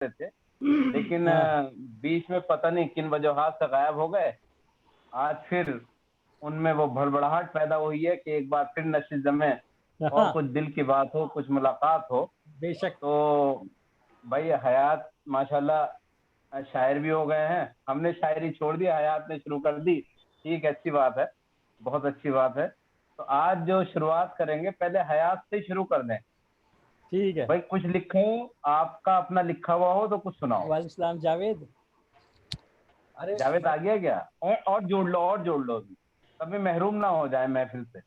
थे, लेकिन बीच में पता नहीं किन वजहों से गायब हो गए। आज फिर उनमें वो भड़बड़ाहट पैदा हुई है कि एक बार फिर नशीद जमे और कुछ दिल की बात हो, कुछ मुलाकात हो। बेशक। तो भाई हयात माशाल्लाह शायर भी हो गए हैं। हमने शायरी छोड़ दी, हयात ने शुरू कर दी। ठीक, अच्छी बात है, बहुत अच्छी बात है। तो आज जो शुरुआत करेंगे पहले हयात से शुरू कर दें। ठीक है भाई कुछ लिखो, आपका अपना लिखा हुआ हो तो कुछ सुनाओ। वालेकुम सलाम जावेद। अरे जावेद आ गया क्या? और जोड़ लो, और जोड़ लो, कभी महरूम ना हो जाए महफिल से।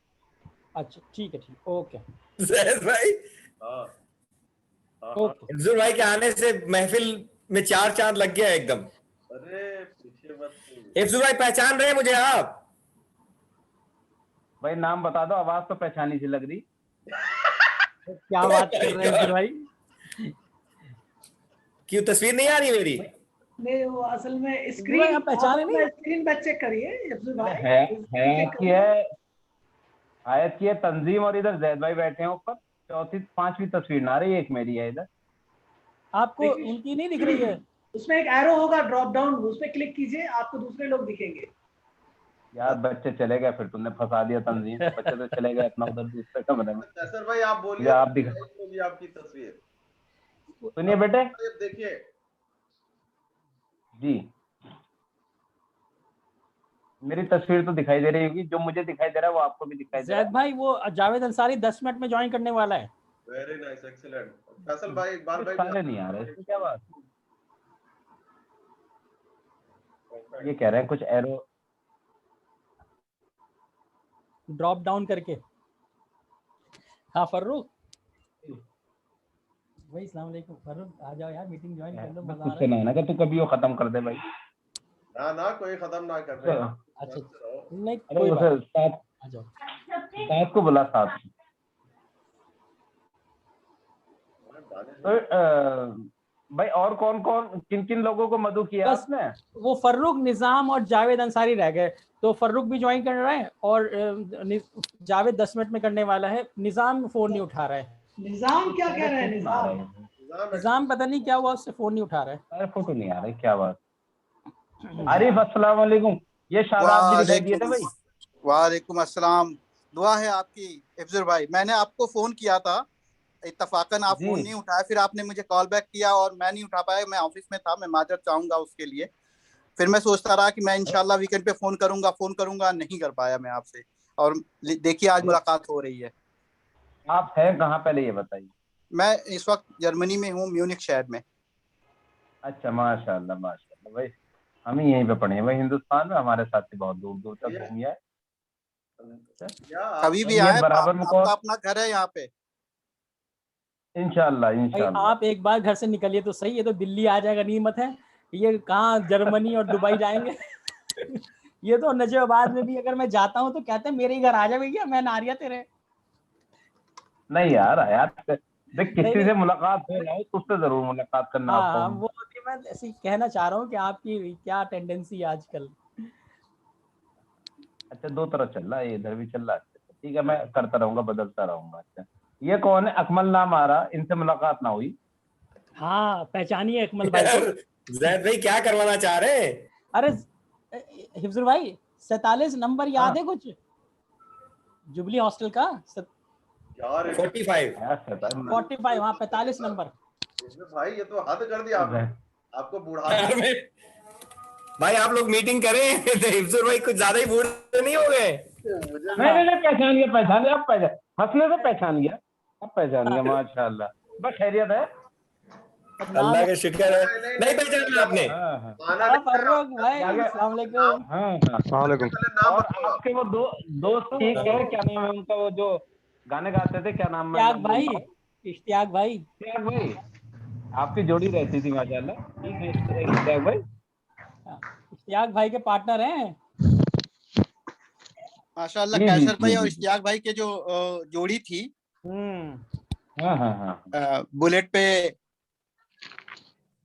अच्छा ठीक है, ठीक, ओके जैद भाई, ओके। हिफ्जुल भाई के आने से महफिल में चार चांद लग गया एकदम। अरे पीछे मत। हिफ्जुल भाई पहचान रहे हैं मुझे आप? भाई नाम बता दो, आवाज तो पहचानी सी लग रही। क्या बात कर रहे हैं भाई? क्यों तस्वीर नहीं आ रही मेरी? नहीं, वो असल में भाई स्क्रीन आप पहचाने नहीं? स्क्रीन पर चेक करिए अफजल भाई। हयात की है, आयत की है तंजीम, और इधर जैद भाई बैठे हैं ऊपर। चौथी पांचवी तस्वीर ना आ रही, एक मेरी है इधर। आपको उनकी नहीं दिख रही है? उसमें एक एरो होगा ड्रॉप डाउन, उस पर क्लिक कीजिए, आपको दूसरे लोग दिखेंगे। यार बच्चे चले गए, फिर तुमने फंसा दिया तंजीम। बच्चे तो चले गए अपना उधर दूसरे कमरे में। कैसर भाई आप बोलिए, आप दिखा होगी आपकी तस्वीर। सुनिए बेटे देखिए जी, मेरी तस्वीर तो दिखाई दे रही होगी। जो मुझे दिखाई दे रहा है वो आपको भी दिखाई दे रहा जैद भाई वो जावेद अंसारी 10 मिनट में ज्वाइन करने वाला है। Very nice, excellent. फैसल भाई, इकबाल है। भाई सारे नहीं आ रहे, इसमें क्या बात? ये कह रहे हैं कुछ एरो ड्रॉप डाउन करके। हाँ फर्रुख भाई, अस्सलाम वालेकुम। फर्रुख आ जाओ यार, मीटिंग ज्वाइन कर लो, मजा आ कुछ रहा है। ना कि तू कभी वो खत्म कर दे भाई। ना ना, कोई खत्म ना कर दे। अच्छा नहीं अरे कोई उसे बात, साथ आ जाओ। साथ को बुला, साथ। तो भाई और कौन कौन, किन किन लोगों को मधु किया बस आपने? वो फर्रुख, निजाम और जावेद अंसारी रह गए। तो फर्रुख भी ज्वाइन कर रहा है और जावेद 10 मिनट में करने वाला है। निजाम फोन नहीं उठा रहा है। निजाम क्या कह रहे हैं? निजाम पता नहीं क्या हुआ, उससे फोन नहीं उठा रहा है। अरे फोटो नहीं आ रही, क्या बात? आरिफ अस्सलाम वालेकुम। ये शादाब जी दिखाई दिए थे भाई। वालेकुम अस्सलाम। दुआ है आपकी हिफ्जुल भाई। मैंने आपको फोन किया था, इत्तफाकन आप फोन नहीं उठाया, फिर आपने मुझे कॉल बैक किया और मैं नहीं उठा पाया। मैं ऑफिस में था, मैं माजरत चाहूंगा उसके लिए। फिर मैं सोचता रहा कि मैं इंशाल्लाह वीकेंड पे फोन करूंगा, नहीं कर पाया मैं आपसे। और देखिए आज मुलाकात हो रही है। आप हैं कहाँ पहले ये बताइए? मैं इस वक्त जर्मनी में हूँ, म्यूनिख शहर में। अच्छा माशाल्लाह माशाल्लाह भाई, हम ही यहीं पे पढ़े हैं भाई हिंदुस्तान में। हमारे साथी बहुत दूर दूर तक घूम आए। कभी भी आए, आपका अपना घर है यहाँ पे। इंशाल्लाह इंशाल्लाह। आप एक बार घर से निकलिए तो सही। ये तो दिल्ली आ जाएगा नीमत है, ये कहाँ जर्मनी और दुबई जाएंगे। ये तो नजीबाबाद में भी अगर मैं जाता हूँ तो कहते हैं मेरे ही घर आ जा भैया, मैं नारिया तेरे। नहीं यार हयात, देख किसी से मुलाकात हो ना हो तो उससे जरूर मुलाकात करना। हाँ वो मैं ऐसे ही कहना चाह रहा हूँ कि आपकी क्या टेंडेंसी है आजकल। अच्छा दो तरफ चल रहा है, इधर भी चल रहा है। ठीक है, मैं करता रहूंगा, बदलता रहूंगा। अच्छा ये कौन है? अकमल नाम आ रहा, इनसे मुलाकात ना हुई। हाँ पहचानिए अकमल भाई को। जैद भाई क्या करवाना चाह रहे हैं? अरे हिफ्जुल भाई 47 नंबर याद है कुछ जुबली हॉस्टल का? 45 हाँ 45 नंबर। भाई ये तो हद कर दिया आपने, आपको बुढ़ा भाई आप लोग मीटिंग करें। हिफ्जुल भाई कुछ ज्यादा ही बूढ़े नहीं हो गए? नहीं पहचान गया, पहचान गया, अब पहचान, हंसने से पहचान गया, अब पहचान गया। माशाल्लाह, बस खैरियत है? अल्लाह का शुक्र है। नहीं पहचाना आपने? फर्रुख भाई अस्सलाम वालेकुम। और आपके वो दोस्त ठीक है, क्या नाम है उनका, वो जो गाने गाते थे, क्या नाम है? इश्तियाक भाई। इश्तियाक भाई, आपकी जोड़ी रहती थी माशाल्लाह। ठीक है इश्तियाक भाई। इश्तियाक भाई के पार्टनर हैं माशाल्लाह। कैसर भाई और इश्तियाक भाई के जो जोड़ी थी, बुलेट पे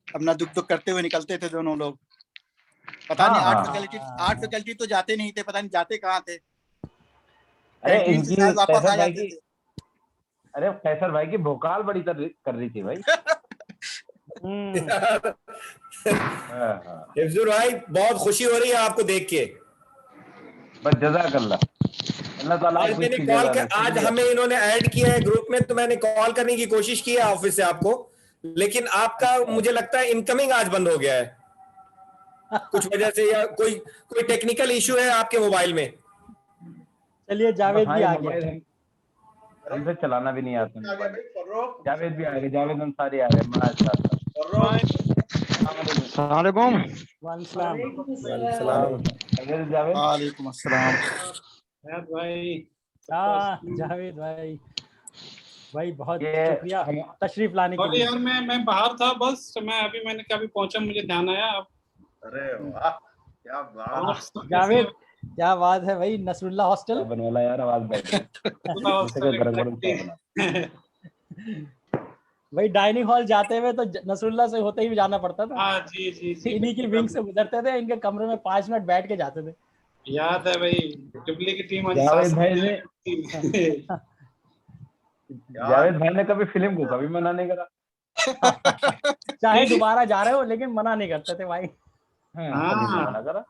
अपना दुख दुख करते हुए निकलते थे दोनों लोग। पता नहीं आर्ट फैकल्टी तो जाते नहीं थे, पता नहीं जाते कहाँ थे। अरे इनकी कैसर भाई की, अरे कैसर भाई की भोकाल बड़ी कर रही थी भाई। हिफ्जुर भाई बहुत खुशी हो रही है आपको देख के। बस जज़ाकल्लाह, अल्लाह ताला आज आपको मैंने इसकी कॉल जज़ा कर, दे। आज शुक्रिया। हमें इन्होंने ऐड किया है ग्रुप में, तो मैंने कॉल करने की कोशिश की है ऑफिस से आपको, लेकिन आपका मुझे लगता है इनकमिंग आज बंद हो गया है कुछ वजह से, या कोई टेक्निकल इशू है आपके मोबाइल में। चलिए जावेद हाँ, भी ये आ मोबाइल गया। हमसे चलाना भी नहीं आता आ गया मोबाइल। भाई फर्रुख। जावेद भी आ गए, जावेद अंसारी आ गए माशाल्लाह। फर्रुख सलाम। वालेकुम वालेकुम सलाम। अस्सलाम। जावेद वालेकुम अस्सलाम। भाई जावेद भाई बहुत ये शुक्रिया तशरीफ लाने के और लिए। यार मैं बाहर था, बस मैंने कभी पहुंचा, मुझे ध्यान आया अब। अरे वाह क्या बात। और सब कैसे जावेद हैं? क्या बात है भाई, नसरुल्ला हॉस्टल। बनने वाला यार, आवाज बैठ गई। खुदा जैसे कोई गरम गरम चाय exactly। बना। भाई डाइनिंग हॉल जाते हुए तो नसरुल्ला से होते ही जाना पड़ता था। हाँ जी जी जी, इन्हीं की विंग से गुजरते थे, इनके कमरे में 5 मिनट बैठ के जाते थे। याद है भाई, जुबली की टीम आज जावेद सात भाई ने टीम। जावेद भाई ने कभी फिल्म को कभी मना नहीं करा। चाहे दोबारा जा रहे हो लेकिन मना नहीं करते थे भाई। कभी नहीं मना करा।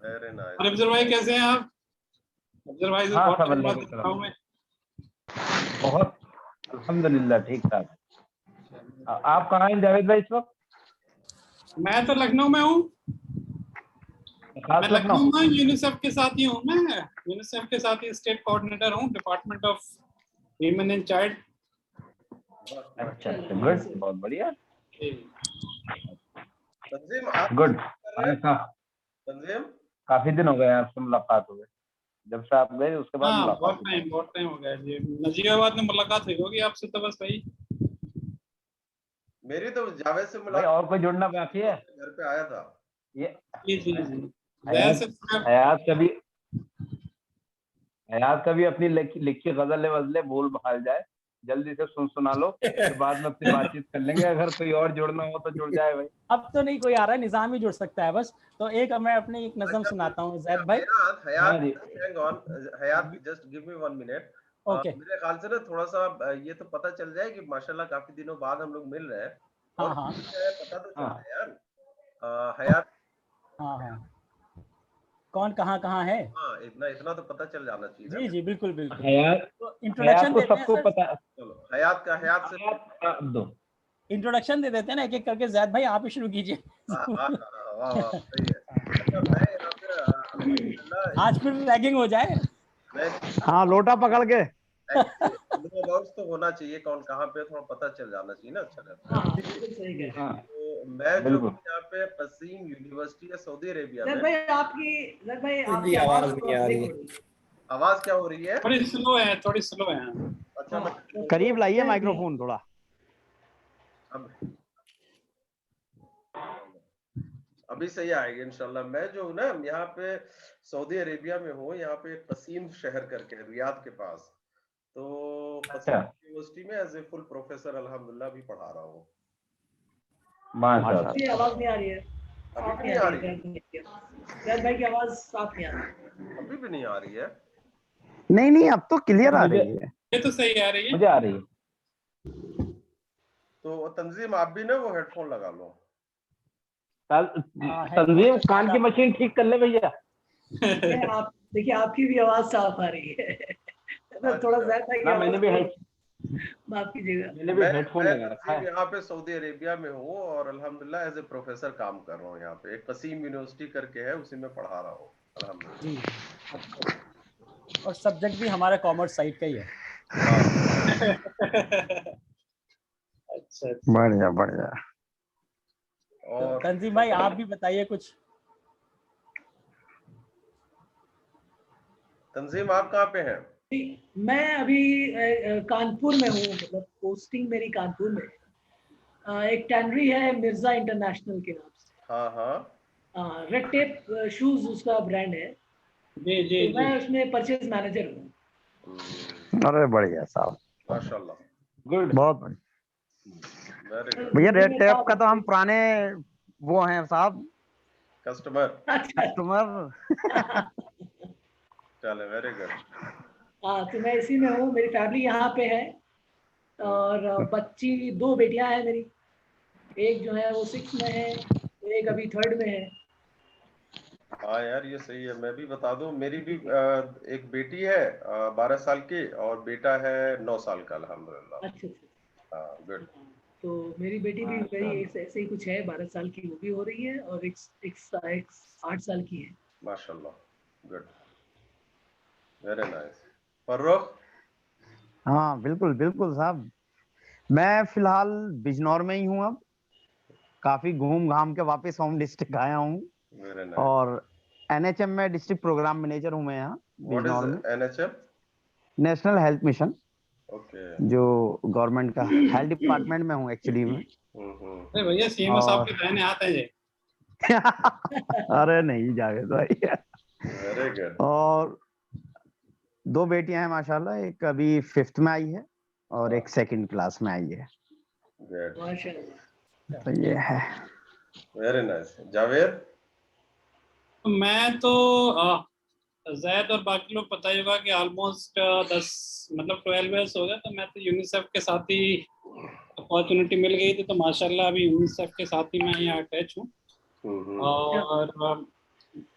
वेरी और नाइस। अफजल भाई कैसे हैं आप? अफजल भाई से हाँ, बहुत सब टाइम अल्लाह बाद के देख रहा हूं मैं। बहुत अल्हम्दुलिल्लाह ठीक ठाक। आप कहाँ हैं जावेद भाई इस वक्त? मैं तो लखनऊ में हूँ। खास मैं लखनऊ। लखनऊ में यूनिसेफ के साथ ही हूँ। मैं यूनिसेफ के साथ ही स्टेट कोऑर्डिनेटर हूँ, department of women and child. अच्छा, गुड, बहुत बढ़िया, तंजीम आप गुड। कर रहे हैं? तंजीम काफी दिन हो गए आपसे मुलाकात हुए, जब से आप गए उसके बाद हाँ, मुलाकात हुई। बहुत टाइम हो गया जी। नजीबाबाद में मुलाकात हुई होगी आपसे तो बस भाई। मेरी तो जावेद से भाई मुलाकात और कोई जुड़ना बाकी है? घर पे आया था। ये जी जी जी। हयात कभी अपनी लिखी गजल वजले भूल भाल जाए, जल्दी से सुना लो, फिर बाद में अपनी बातचीत कर लेंगे। अगर कोई और जुड़ना हो तो जुड़ जाए भाई। अब तो नहीं कोई आ रहा है, निजाम ही जुड़ सकता है बस। तो एक मैं अपनी एक नज़म सुनाता हूँ जैद भाई। हाँ जी। Hang on Hayat, just give me 1 minute. Okay. मेरे ख्याल से ना थोड़ा सा ये तो पता चल जाए कि माशाल्लाह काफी दिनों बाद हम लोग मिल रहे हैं। और हाँ पता तो चल रहा है यार। हयात हाँ कौन कहाँ है। हाँ, इतना तो पता चल जाना चाहिए। जी जी बिल्कुल बिल्कुल। हयात तो इंट्रोडक्शन को देते हैं सबको सर। पता। चलो हयात से दो इंट्रोडक्शन दे देते हैं ना एक एक करके। जैद भाई आप ही शुरू कीजिए। वाह सही है। अच्छा मैं यहाँ पे अल्हम्दुलिल्लाह आज फिर रैगिंग हो जाए। हाँ, लोटा पकड़ के तो होना चाहिए, कौन कहाँ पे थोड़ा पता चल जाना चाहिए ना, अच्छा रहता है। बिल्कुल सही कह रहे हैं। तो मैं जो यहाँ पे कसीम यूनिवर्सिटी है सऊदी अरेबिया जैद में। भाई आपकी आवाज आवाज नहीं आ रही है। आवाज क्या हो रही है? थोड़ी स्लो है। अच्छा मैं करीब लाइए माइक्रोफोन थोड़ा। अभी सही आएगी इंशाल्लाह। मैं जो हूँ ना यहाँ पे सऊदी अरेबिया में हूँ, यहाँ पे कसीम शहर करके है रियाद के पास। तो कसीम यूनिवर्सिटी में एज ए फुल प्रोफेसर अल्हम्दुलिल्लाह भी पढ़ा रहा हूँ। माशाल्लाह। आवाज नहीं आ रही है। अभी नहीं आ रही है? जैद भाई की आवाज साफ नहीं आ रही। अभी भी नहीं आ रही है? नहीं अब तो क्लियर आ रही है। ये तो सही आ रही है। मुझे आ रही है। तो तंजीम आप भी ना वो हेडफोन लगा लो। तंजीम कान की मशीन ठीक कर ले भैया। आप देखिए आपकी भी आवाज साफ आ रही है। थोड़ा ज्यादा ना मैंने भी माफ कीजिएगा। मैंने भी हेडफोन लगा रखा है। यहाँ पे सऊदी अरेबिया में हूँ और अल्हम्दुलिल्लाह एज ए प्रोफेसर काम कर रहा हूँ यहाँ पे। एक कसीम यूनिवर्सिटी करके है, उसी में पढ़ा रहा हूँ अल्हम्दुलिल्लाह। और सब्जेक्ट भी हमारा कॉमर्स साइड का ही है। अच्छा बढ़िया। और तंजीम भाई आप भी बताइए कुछ। तंजीम आप कहाँ पे हैं? मैं अभी कानपुर में हूँ, मतलब पोस्टिंग मेरी कानपुर में। एक टैनरी है मिर्जा इंटरनेशनल के नाम से। हाँ रेड टेप शूज उसका ब्रांड है। जी तो मैं उसमें परचेज मैनेजर हूँ। अरे बढ़िया साहब, माशाल्लाह, गुड, बहुत बढ़िया भैया। रेड टेप का तो हम पुराने वो हैं साहब, कस्टमर। चले वेरी गुड। हाँ तो मैं इसी में हूँ, मेरी फैमिली यहाँ पे है। और बच्ची 2 बेटियां हैं मेरी, एक जो है वो 6 में है, एक अभी 3rd में है। हाँ यार ये सही है। मैं भी बता दूं, मेरी भी एक बेटी है 12 साल की और बेटा है 9 साल का, अल्हम्दुलिल्लाह। अच्छा अच्छा। हाँ गुड। तो मेरी बेटी भी मेरी ऐसे ही कुछ है, 12 साल की वो भी हो रही है, और एक 8 साल की है। माशाल्लाह, गुड, वेरी नाइस। फर्रुख? हाँ बिल्कुल बिल्कुल साहब, मैं फिलहाल बिजनौर में ही हूँ अब। काफी घूम घाम के वापस होम डिस्ट्रिक्ट आया हूँ। Very nice. और एनएचएम में डिस्ट्रिक्ट प्रोग्राम मैनेजर हूँ मैं यहाँ व्हाट बिजनौर इज में। NHM? National health mission, okay. जो गवर्नमेंट का हेल्थ डिपार्टमेंट में हूँ एक्चुअली में। अरे भैया सीएमओ साहब के दाहिने हाथ है ये। अरे नहीं जावेद भाई। Very good. और 2 बेटियां हैं माशाल्लाह, एक अभी 5th में आई है और एक 2nd क्लास में आई है। गुड, माशाल्लाह। तो ये है। Very nice. जावेद? मैं तो जैद और बाकी लोग पता ही होगा कि ऑलमोस्ट 10 मतलब 12 इयर्स हो गए, तो मैं तो यूनिसेफ के साथ ही अपॉर्चुनिटी मिल गई थी, तो माशाल्लाह अभी यूनिसेफ के साथ ही मैं यहाँ अटैच हूँ। और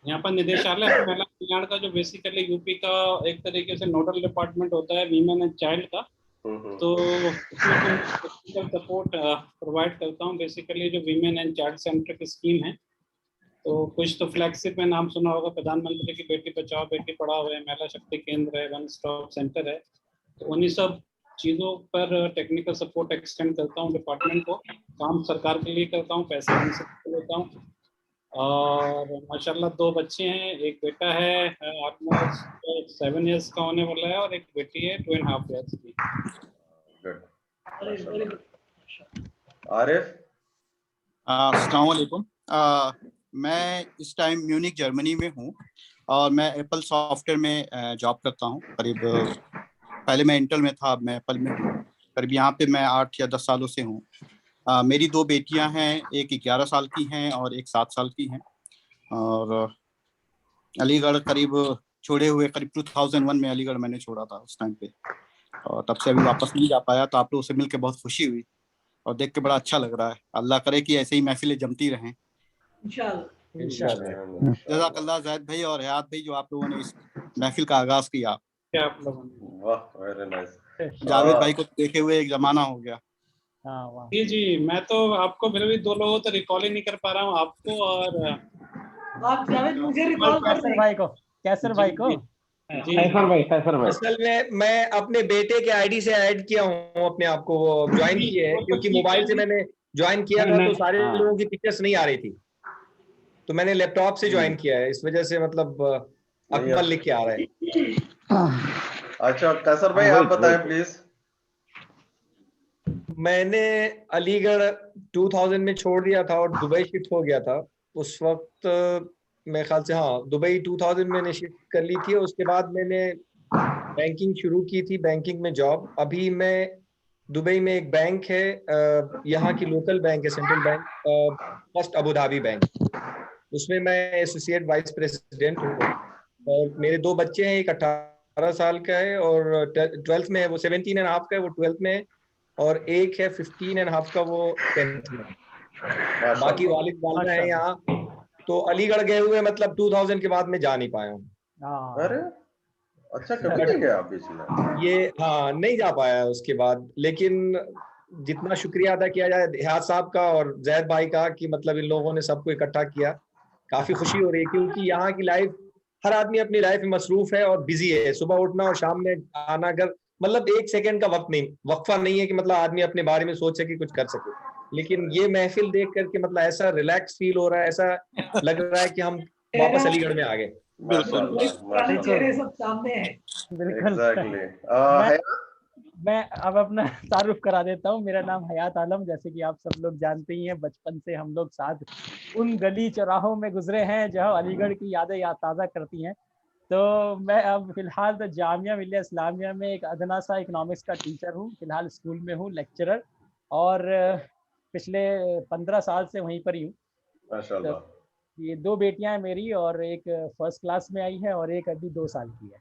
यहाँ पर निदेशालय है महिला कल्याण का, जो बेसिकली यूपी का एक तरीके से नोडल डिपार्टमेंट होता है वीमेन एंड चाइल्ड का। तो उसमें टेक्निकल सपोर्ट प्रोवाइड करता हूँ। बेसिकली जो वीमेन एंड चाइल्ड सेंटर की स्कीम है, तो कुछ तो फ्लैगशिप में नाम सुना होगा, प्रधानमंत्री की बेटी बचाओ बेटी पढ़ाओ है, महिला शक्ति केंद्र है, वन स्टॉप सेंटर है। तो उन्हीं सब चीज़ों पर टेक्निकल सपोर्ट एक्सटेंड करता हूँ डिपार्टमेंट को। काम सरकार के लिए करता हूँ, पैसे उनसे लेता हूँ। और माशाल्लाह 2 बच्चे हैं, एक बेटा है ऑलमोस्ट 7 इयर्स का होने वाला है, और एक बेटी है 2.5 इयर्स की। गुड। आरिफ? अस्सलाम वालेकुम। मैं इस टाइम म्यूनिक जर्मनी में हूँ और मैं एप्पल सॉफ्टवेयर में जॉब करता हूँ। करीब पहले मैं इंटेल में था, अब मैं एप्पल में हूँ। करीब यहाँ पे मैं 8 या 10 सालों से हूँ। मेरी 2 बेटियां हैं, एक 11 साल की हैं और एक 7 साल की हैं। और अलीगढ़ करीब छोड़े हुए करीब 2001 में अलीगढ़ मैंने छोड़ा था उस टाइम पे, और तब से अभी वापस नहीं जा पाया। तो आप लोगों से मिलकर बहुत खुशी हुई और देख के बड़ा अच्छा लग रहा है। अल्लाह करे कि ऐसे ही महफिलें जमती रहें इंशाल्लाह। जज़ाकल्लाह ज़ैद भाई और हयात भाई, जो आप लोगों ने इस महफिल का आगाज किया। क्या आप लोगों ने? वाह, वेरी नाइस। जावेद भाई को देखे हुए एक जमाना हो गया। जी जी, मैं तो आपको फिर भी 2 लोगों तो रिकॉल ही नहीं कर पा रहा हूँ, आपको और आप जावेद मुझे रिकॉल कर रहे हैं। भाई को, कैसर भाई को। कैसर भाई। असल में मैं अपने बेटे के आईडी से ऐड किया हूँ अपने आप को, वो ज्वाइन किए है, क्योंकि मोबाइल से मैंने ज्वाइन किया था तो सारे लोगों की पिक्चर्स नहीं आ रही थी, तो मैंने लैपटॉप से ज्वाइन किया है, इस वजह से मतलब अकमल लिख के आ रहा है। अच्छा कैसर भाई आप बताएं प्लीज। मैंने अलीगढ़ 2000 में छोड़ दिया था और दुबई शिफ्ट हो गया था। उस वक्त मेरे ख्याल से हाँ दुबई 2000 मैंने शिफ्ट कर ली थी। उसके बाद मैंने बैंकिंग शुरू की थी, बैंकिंग में जॉब। अभी मैं दुबई में एक बैंक है, यहाँ की लोकल बैंक है, central bank, first Abu Dhabi bank, उसमें मैं एसोसिएट वाइस प्रेसिडेंट हूँ। और मेरे 2 बच्चे हैं, एक 18 साल का है और 12th में है, वो 17.5 का है, वो 12th में है, और एक है 15.5 का, वो 10th में। बाकी वालिद वालिदा है यहाँ। तो अलीगढ़ गए हुए मतलब 2000 के बाद मैं जा नहीं पाया हूँ। अरे अच्छा, कभी नहीं गया आप बीच में? ये हाँ नहीं जा पाया उसके बाद, लेकिन जितना शुक्रिया अदा किया जाए हयात साहब का और जैद भाई का कि मतलब इन लोगों ने सबको इकट्ठा किया, काफी खुशी हो रही है। क्योंकि यहाँ की लाइफ, हर आदमी अपनी लाइफ में मसरूफ है और बिजी है। सुबह उठना और शाम में आना, घर मतलब 1 सेकंड का वक्फा नहीं है कि मतलब आदमी अपने बारे में सोच सके, कुछ कर सके। लेकिन ये महफिल देख करके मतलब ऐसा रिलैक्स फील हो रहा है, ऐसा लग रहा है कि हम वापस अलीगढ़ में आ गए। पुराने चेहरे सब सामने हैं। बिल्कुल। मैं अब अपना तारुफ करा देता हूँ। मेरा नाम हयात आलम, जैसे कि आप सब लोग जानते ही हैं, बचपन से हम लोग साथ उन गली चौराहों में गुजरे हैं जहाँ अलीगढ़ की यादें ताज़ा करती हैं। तो मैं अब फिलहाल तो जामिया मिलिया इस्लामिया में एक अदना सा इकोनॉमिक्स का टीचर हूँ। फिलहाल स्कूल में हूँ, लेक्चरर, और पिछले 15 साल से वहीं पर ही हूँ। माशाल्लाह। तो ये 2 बेटियां हैं मेरी, और एक फर्स्ट क्लास में आई है और एक अभी 2 साल की है।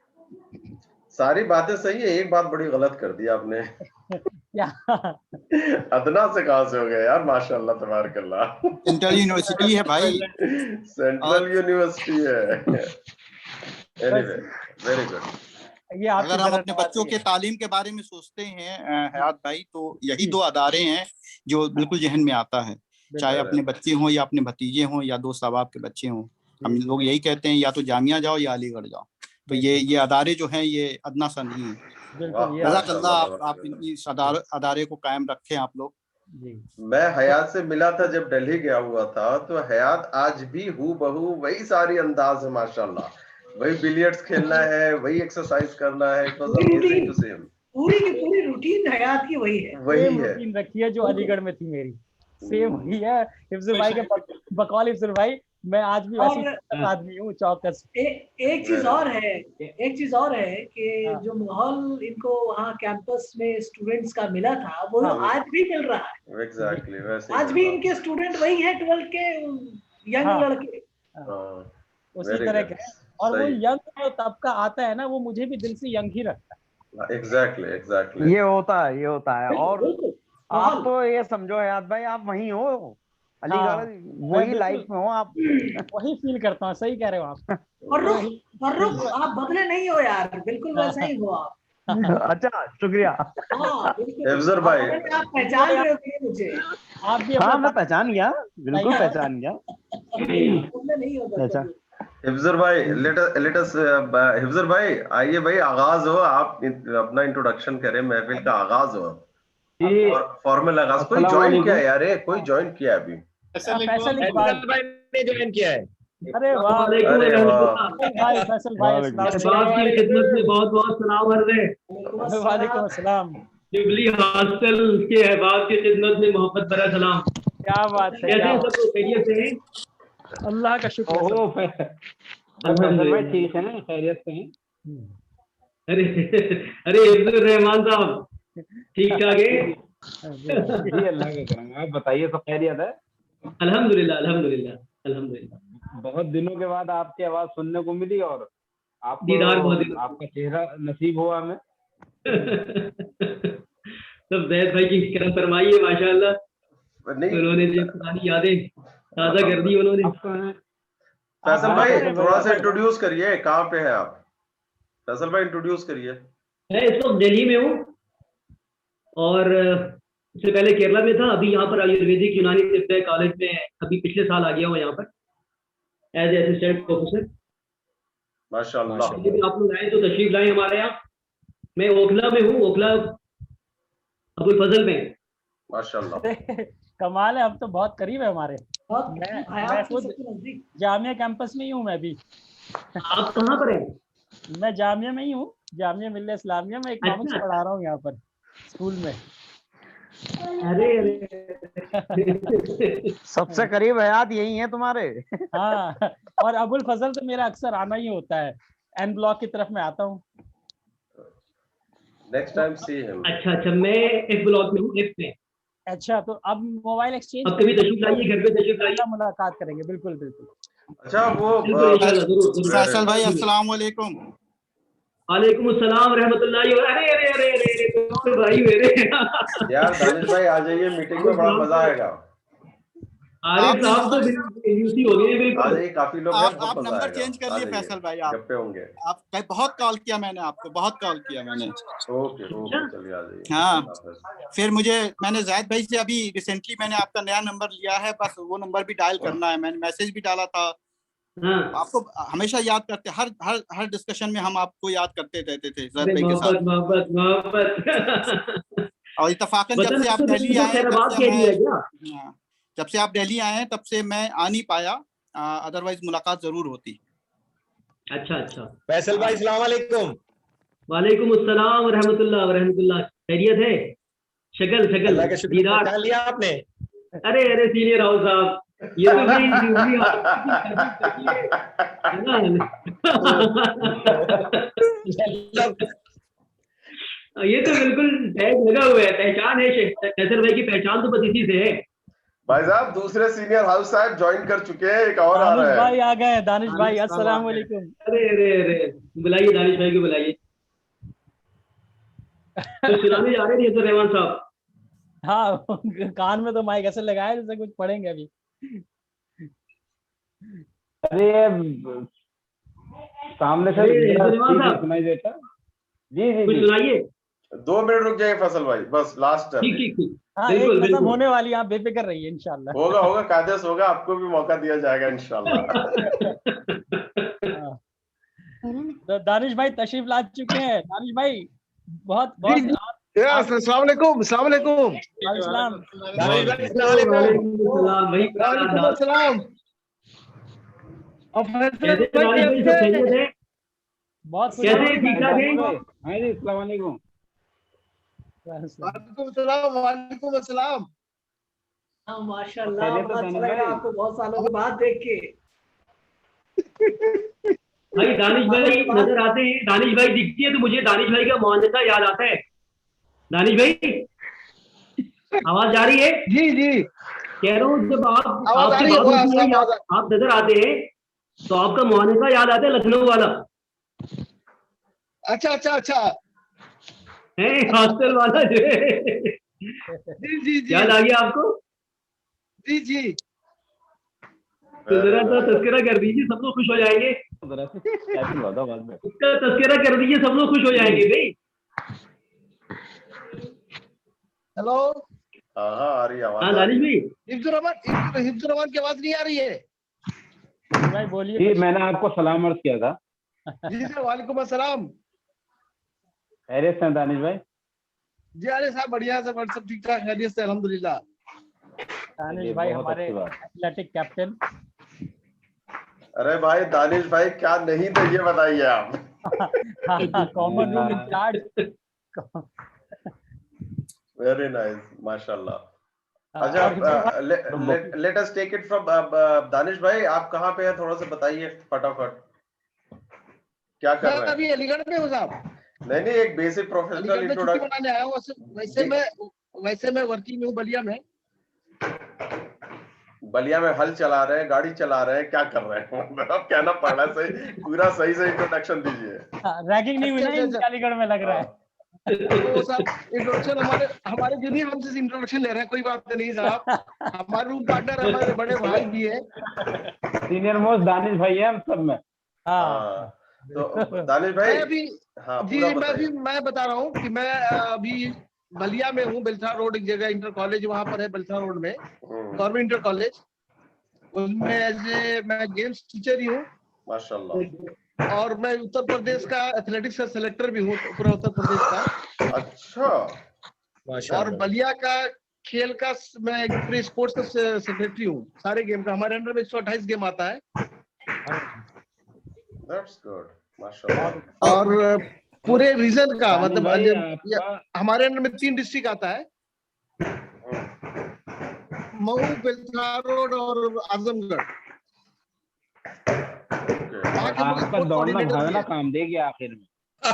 सारी बातें सही है, एक बात बड़ी गलत कर दी आपने। क्या? अदना से कहां से हो गया यार, माशाल्लाह तबारकल्लाह। सेंट्रल यूनिवर्सिटी है भाई, सेंट्रल यूनिवर्सिटी है। Anyway, very good. ये अगर हम अपने बच्चों के तालीम के बारे में सोचते हैं हयात भाई, तो यही दो अदारे हैं जो बिल्कुल जहन में आता है, चाहे अपने बच्चे हों या अपने भतीजे हों या दोस्त अहबाब के बच्चे हों। हम लोग यही कहते हैं या तो जामिया जाओ या अलीगढ़ जाओ। तो ये अदारे जो हैं ये अदना सा नहीं है। जज़ाकल्लाह, आप इस अदारे को कायम रखें आप लोग। मैं हयात से मिला था जब दिल्ली गया हुआ था, तो हयात आज भी हूबहू वही सारी अंदाज है माशाल्लाह, वही बिलियर्ड्स खेलना है, वही एक्सरसाइज करना है। It was amazing to see him. पूरी की पूरी रूटीन हयात की वही है, वही है रूटीन रखी है जो अलीगढ़ में थी मेरी, सेम वही है। हिफ्जुल भाई के बकौल हिफ्जुल भाई, मैं आज भी वैसी आदमी हूँ, चौकस। एक चीज और है कि जो माहौल इनको वहाँ कैंपस में स्टूडेंट्स का मिला था, वो आज भी मिल रहा है। एग्जैक्टली वैसे आज भी इनके स्टूडेंट वही है, 12th के यंग लड़के उसी तरह के। और वो यंग जो तबका आता है ना, वो मुझे भी दिल से यंग ही रखता है। एग्जैक्टली ये होता है। और आप तो ये समझो हयात भाई, आप वहीं हो अलीगढ़, वही लाइफ में हो आप। वही फील करता हूँ, सही कह रहे हो आप। और रुख आप बदले नहीं हो यार, बिल्कुल वैसा ही हो आप। अच्छा, शुक्रिया। हिफ्जुल भाई, आप पहचान रहे हो मुझे? आप भी? हाँ, मैं पहचान गया, बिल्कुल पहचान गया। नहीं होगा। अच्छा हिफ्जुल भाई, लेट अस हिफ्जुल भाई आइए भाई, आगाज हो, आप अपना इंट्रोडक्शन करें, महफिल का आगाज हो और फॉर्मल आगाज। कोई ज्वाइन किया है यार, कोई ज्वाइन किया अभी? फैसल भाई ने ज्वाइन किया है। अरे वाह, फैसल भाई की खिदमत में बहुत बहुत सलाम अर्ज़ है। वालेकुम अस्सलाम। जुबली हॉस्टल के अहबाब की खिदमत में मोहब्बत भरा सलाम। क्या बात है, कैसे सब लोग खैरियत से हैं? अल्लाह का शुक्र है। भाई ठीक है, खैरियत से हैं। अरे इब्दुल रहमान साहब ठीक ठाक है? जी अल्लाह का करम। आप बताइए, सब खैरियत है? अल्हम्दुलिल्लाह अल्हम्दुलिल्लाह अल्हम्दुलिल्लाह। बहुत दिनों के बाद आपकी आवाज सुनने को मिली और आपका चेहरा नसीब हुआ हमें। सब जैद भाई की करम फरमाई है माशाअल्लाह, उन्होंने जो पुरानी यादें ताजा कर दी उन्होंने। फैसल भाई थोड़ा सा इंट्रोड्यूस करिए, कहाँ पे है आप? फैसल भाई इंट्रोड्यूस करिए। मैं इस वक्त दिल्ली में हूँ और इससे पहले केरला में था, अभी यहाँ पर आयुर्वेदिक यूनानी तिब्बत कॉलेज में अभी पिछले साल आ गया हूँ यहाँ पर एज असिस्टेंट प्रोफेसर। माशाल्लाह। आप लोग आए तो तशरीफ लाए हमारे यहाँ। मैं ओखला में हूँ, ओखला अबुल फजल में। माशाल्लाह कमाल है, अब तो बहुत करीब है हमारे। मैं खुद जामिया कैंपस में ही हूँ मैं भी। आप कहाँ पर हैं? मैं जामिया में ही हूँ, जामिया मिल्ला इस्लामिया में इकोनॉमिक्स पढ़ा रहा हूँ यहाँ पर स्कूल में। अरे सबसे करीब हयात यही है तुम्हारे। हाँ, और अबुल फजल तो मेरा अक्सर आना ही होता है, एन ब्लॉक की तरफ में आता हूँ। Next time see him. अच्छा, मैं एफ ब्लॉक में हूँ, एफ में। अच्छा, तो अब मोबाइल एक्सचेंज, अब कभी तशरीफ लाइए, घर पे तशरीफ लाइए, मुलाकात करेंगे। बिल्कुल बिल्कुल। अच्छा, वो फैसल भाई अस्सलाम वालेकुम। वालेकुम अस्सलाम रहमतुल्लाहि। अरे अरे अरे अरे अरे भाई मेरे यार दानिश भाई आ जाइए, मीटिंग में बड़ा मजा आएगा। आरिफ साहब तो यूसी हो गए बिल्कुल। आ जाइए, काफी लोग हैं, आप नंबर चेंज कर लिए फैसल भाई, आप होंगे। आप बहुत कॉल किया मैंने आपको, बहुत कॉल किया मैंने। ओके चलिए आ जाइए। हाँ, फिर मैंने जायद भाई से अभी रिसेंटली मैंने आपका नया नंबर लिया है, बस वो नंबर भी डायल करना है। मैंने मैसेज भी डाला था। आपको हमेशा याद करते, हर हर हर डिस्कशन में हम आपको याद करते रहते थे जायद भाई के साथ। और इत्तफाकन जब से आप दिल्ली आए, जब से आप दिल्ली आए हैं तब से मैं आ नहीं पाया, अदरवाइज मुलाकात जरूर होती। अच्छा अच्छा। फैसल भाई अस्सलाम वालेकुम। वालेकुम अस्सलाम रहमतुल्लाह रहमतुल्लाह। खैरियत है? शक्ल दीदार पहचान लिया आपने? अरे अरे सीनियर हाउस साहब, ये तो नहीं ये तो बिल्कुल टैग लगा हुआ है, पहचान है। फैसल भाई की पहचान तो बस इसी से है। भाई साहब दूसरे सीनियर हाउस साहब ज्वाइन कर चुके हैं, एक और आ रहा है। भाई आ गए, दानिश भाई अस्सलाम वालेकुम। अरे अरे अरे बुलाइए, दानिश भाई को बुलाइए। तो सुनाने जा रहे थे तो रहमान साहब। हाँ, कान में तो माइक ऐसे लगाया जैसे कुछ पढ़ेंगे अभी। अरे सामने से सुनाई देता। जी जी कुछ सुनाइए। 2 मिनट रुक जाइए फैसल भाई, बस लास्ट ठीक ठीक ठीक। हाँ, एक खत्म होने वाली, आप बेफिक्र रहिए, इंशाल्लाह होगा कायदे से होगा, आपको भी मौका दिया जाएगा इंशाल्लाह। तो दानिश भाई तशरीफ ला चुके हैं। दानिश भाई बहुत बहुत अस्सलाम वालेकुम। अस्सलाम वालेकुम। बहुत कैसे ठीक ठाक है? हाँ जी, अस्सलाम वालेकुम। वालेकुम अस्सलाम। हाँ माशाल्लाह, बड़ा अच्छा लगा आपको बहुत सालों के बाद देख के। भाई दानिश भाई नजर आते हैं, दानिश भाई दिखती है तो मुझे दानिश भाई का मुआवजा याद आता है। दानिश भाई आवाज जा रही है? जी जी कह रहा हूँ, जब आप नजर आते हैं तो आपका मुआवजा याद आता है, लखनऊ वाला। अच्छा अच्छा अच्छा है हॉस्टल वाला जो है। जी जी जी याद आ गया आपको? जी जी। तो जरा सा तस्करा कर दीजिए, सब लोग खुश हो जाएंगे। उसका तस्करा कर दीजिए, सब लोग खुश हो जाएंगे भाई। हेलो। हाँ आ रही आवाज। हाँ दानिश भाई, हिफ्जुर रहमान की आवाज नहीं आ रही है? भाई बोलिए। जी, मैंने आपको सलाम अर्ज किया था। जी सर, वालेकुम अस्सलाम। खैरियत से दानिश भाई? जी अरे साहब बढ़िया है, सब ठीक ठाक, खैरियत से अल्हम्दुलिल्लाह। दानिश भाई हमारे एथलेटिक कैप्टन। अरे भाई दानिश भाई क्या नहीं थे ये बताइए आप। Common room incharge. Very nice, माशाल्लाह। अच्छा, let us take it from Danish भाई, आप कहाँ पे हैं, थोड़ा सा बताइए फटाफट, क्या कर रहे हैं? अभी अलीगढ़ में हूँ साहब। नहीं, एक बेसिक प्रोफेशनल इंट्रोडक्शन बनाने आया हूँ। वैसे मैं वर्किंग में हूँ बलिया में। बलिया में हल चला रहे हैं, गाड़ी चला रहे हैं, क्या कर रहे हैं? अब कहना पड़ रहा है, सही पूरा सही से इंट्रोडक्शन दीजिए। रैगिंग नहीं हुई ना अलीगढ़ में, लग रहा है। तो साहब इंट्रोडक्शन हमारे जूनियर हमसे इंट्रोडक्शन ले रहे हैं, कोई बात नहीं साहब। हमारे रूम पार्टनर हमारे बड़े भाई भी है, सीनियर मोस्ट दानिश भाई है हम सब में। हाँ तो दानिश भाई अभी मैं बता रहा हूँ कि मैं अभी बलिया में हूँ, बेलथा रोड एक जगह इंटर कॉलेज वहां पर है, बेलथा रोड में गवर्नमेंट इंटर कॉलेज, उसमें मैं गेम्स टीचर ही हूँ माशाल्लाह। और मैं उत्तर प्रदेश का एथलेटिक्स का सिलेक्टर भी हूँ, पूरा उत्तर प्रदेश का। अच्छा और बलिया का खेल का मैं प्री स्पोर्ट्स का सेक्रेटरी हूँ, सारे गेम का। हमारे अंडर में 128 गेम आता है। That's good, माशाल्लाह। और पूरे रीजन का मतलब हमारे अंडर में 3 डिस्ट्रिक्ट आता है, मऊ, बेलथा रोड और आजमगढ़। आपका दौड़ना भागना काम देगी आखिर में।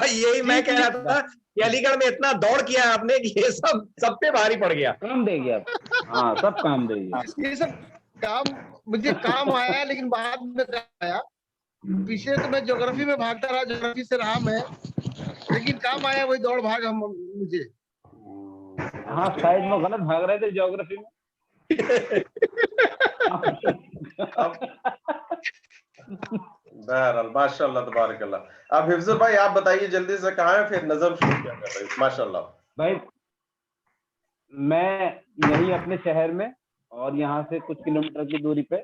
यही मैं कह रहा था कि अलीगढ़ में इतना दौड़ किया आपने कि ये सब पे भारी पड़ गया। काम देगी आप। हाँ, सब काम देगी। ये सब काम मुझे काम आया, लेकिन बाद में आया। पीछे तो मैं ज्योग्राफी में भागता रहा, ज्योग्राफी से रहा मैं, लेकिन काम आया वही दौड़ भाग हम मुझे। हाँ, शायद वो गलत भाग रहे थे ज्योग्राफी में। बहरहाल माशाल्लाह तबारकल्लाह। अब हिफ्जुर भाई आप बताइए जल्दी से, कहाँ है फिर नज़म शुरू क्या कर रहे हैं? माशाल्लाह भाई मैं यही अपने शहर में और यहाँ से कुछ किलोमीटर की दूरी पे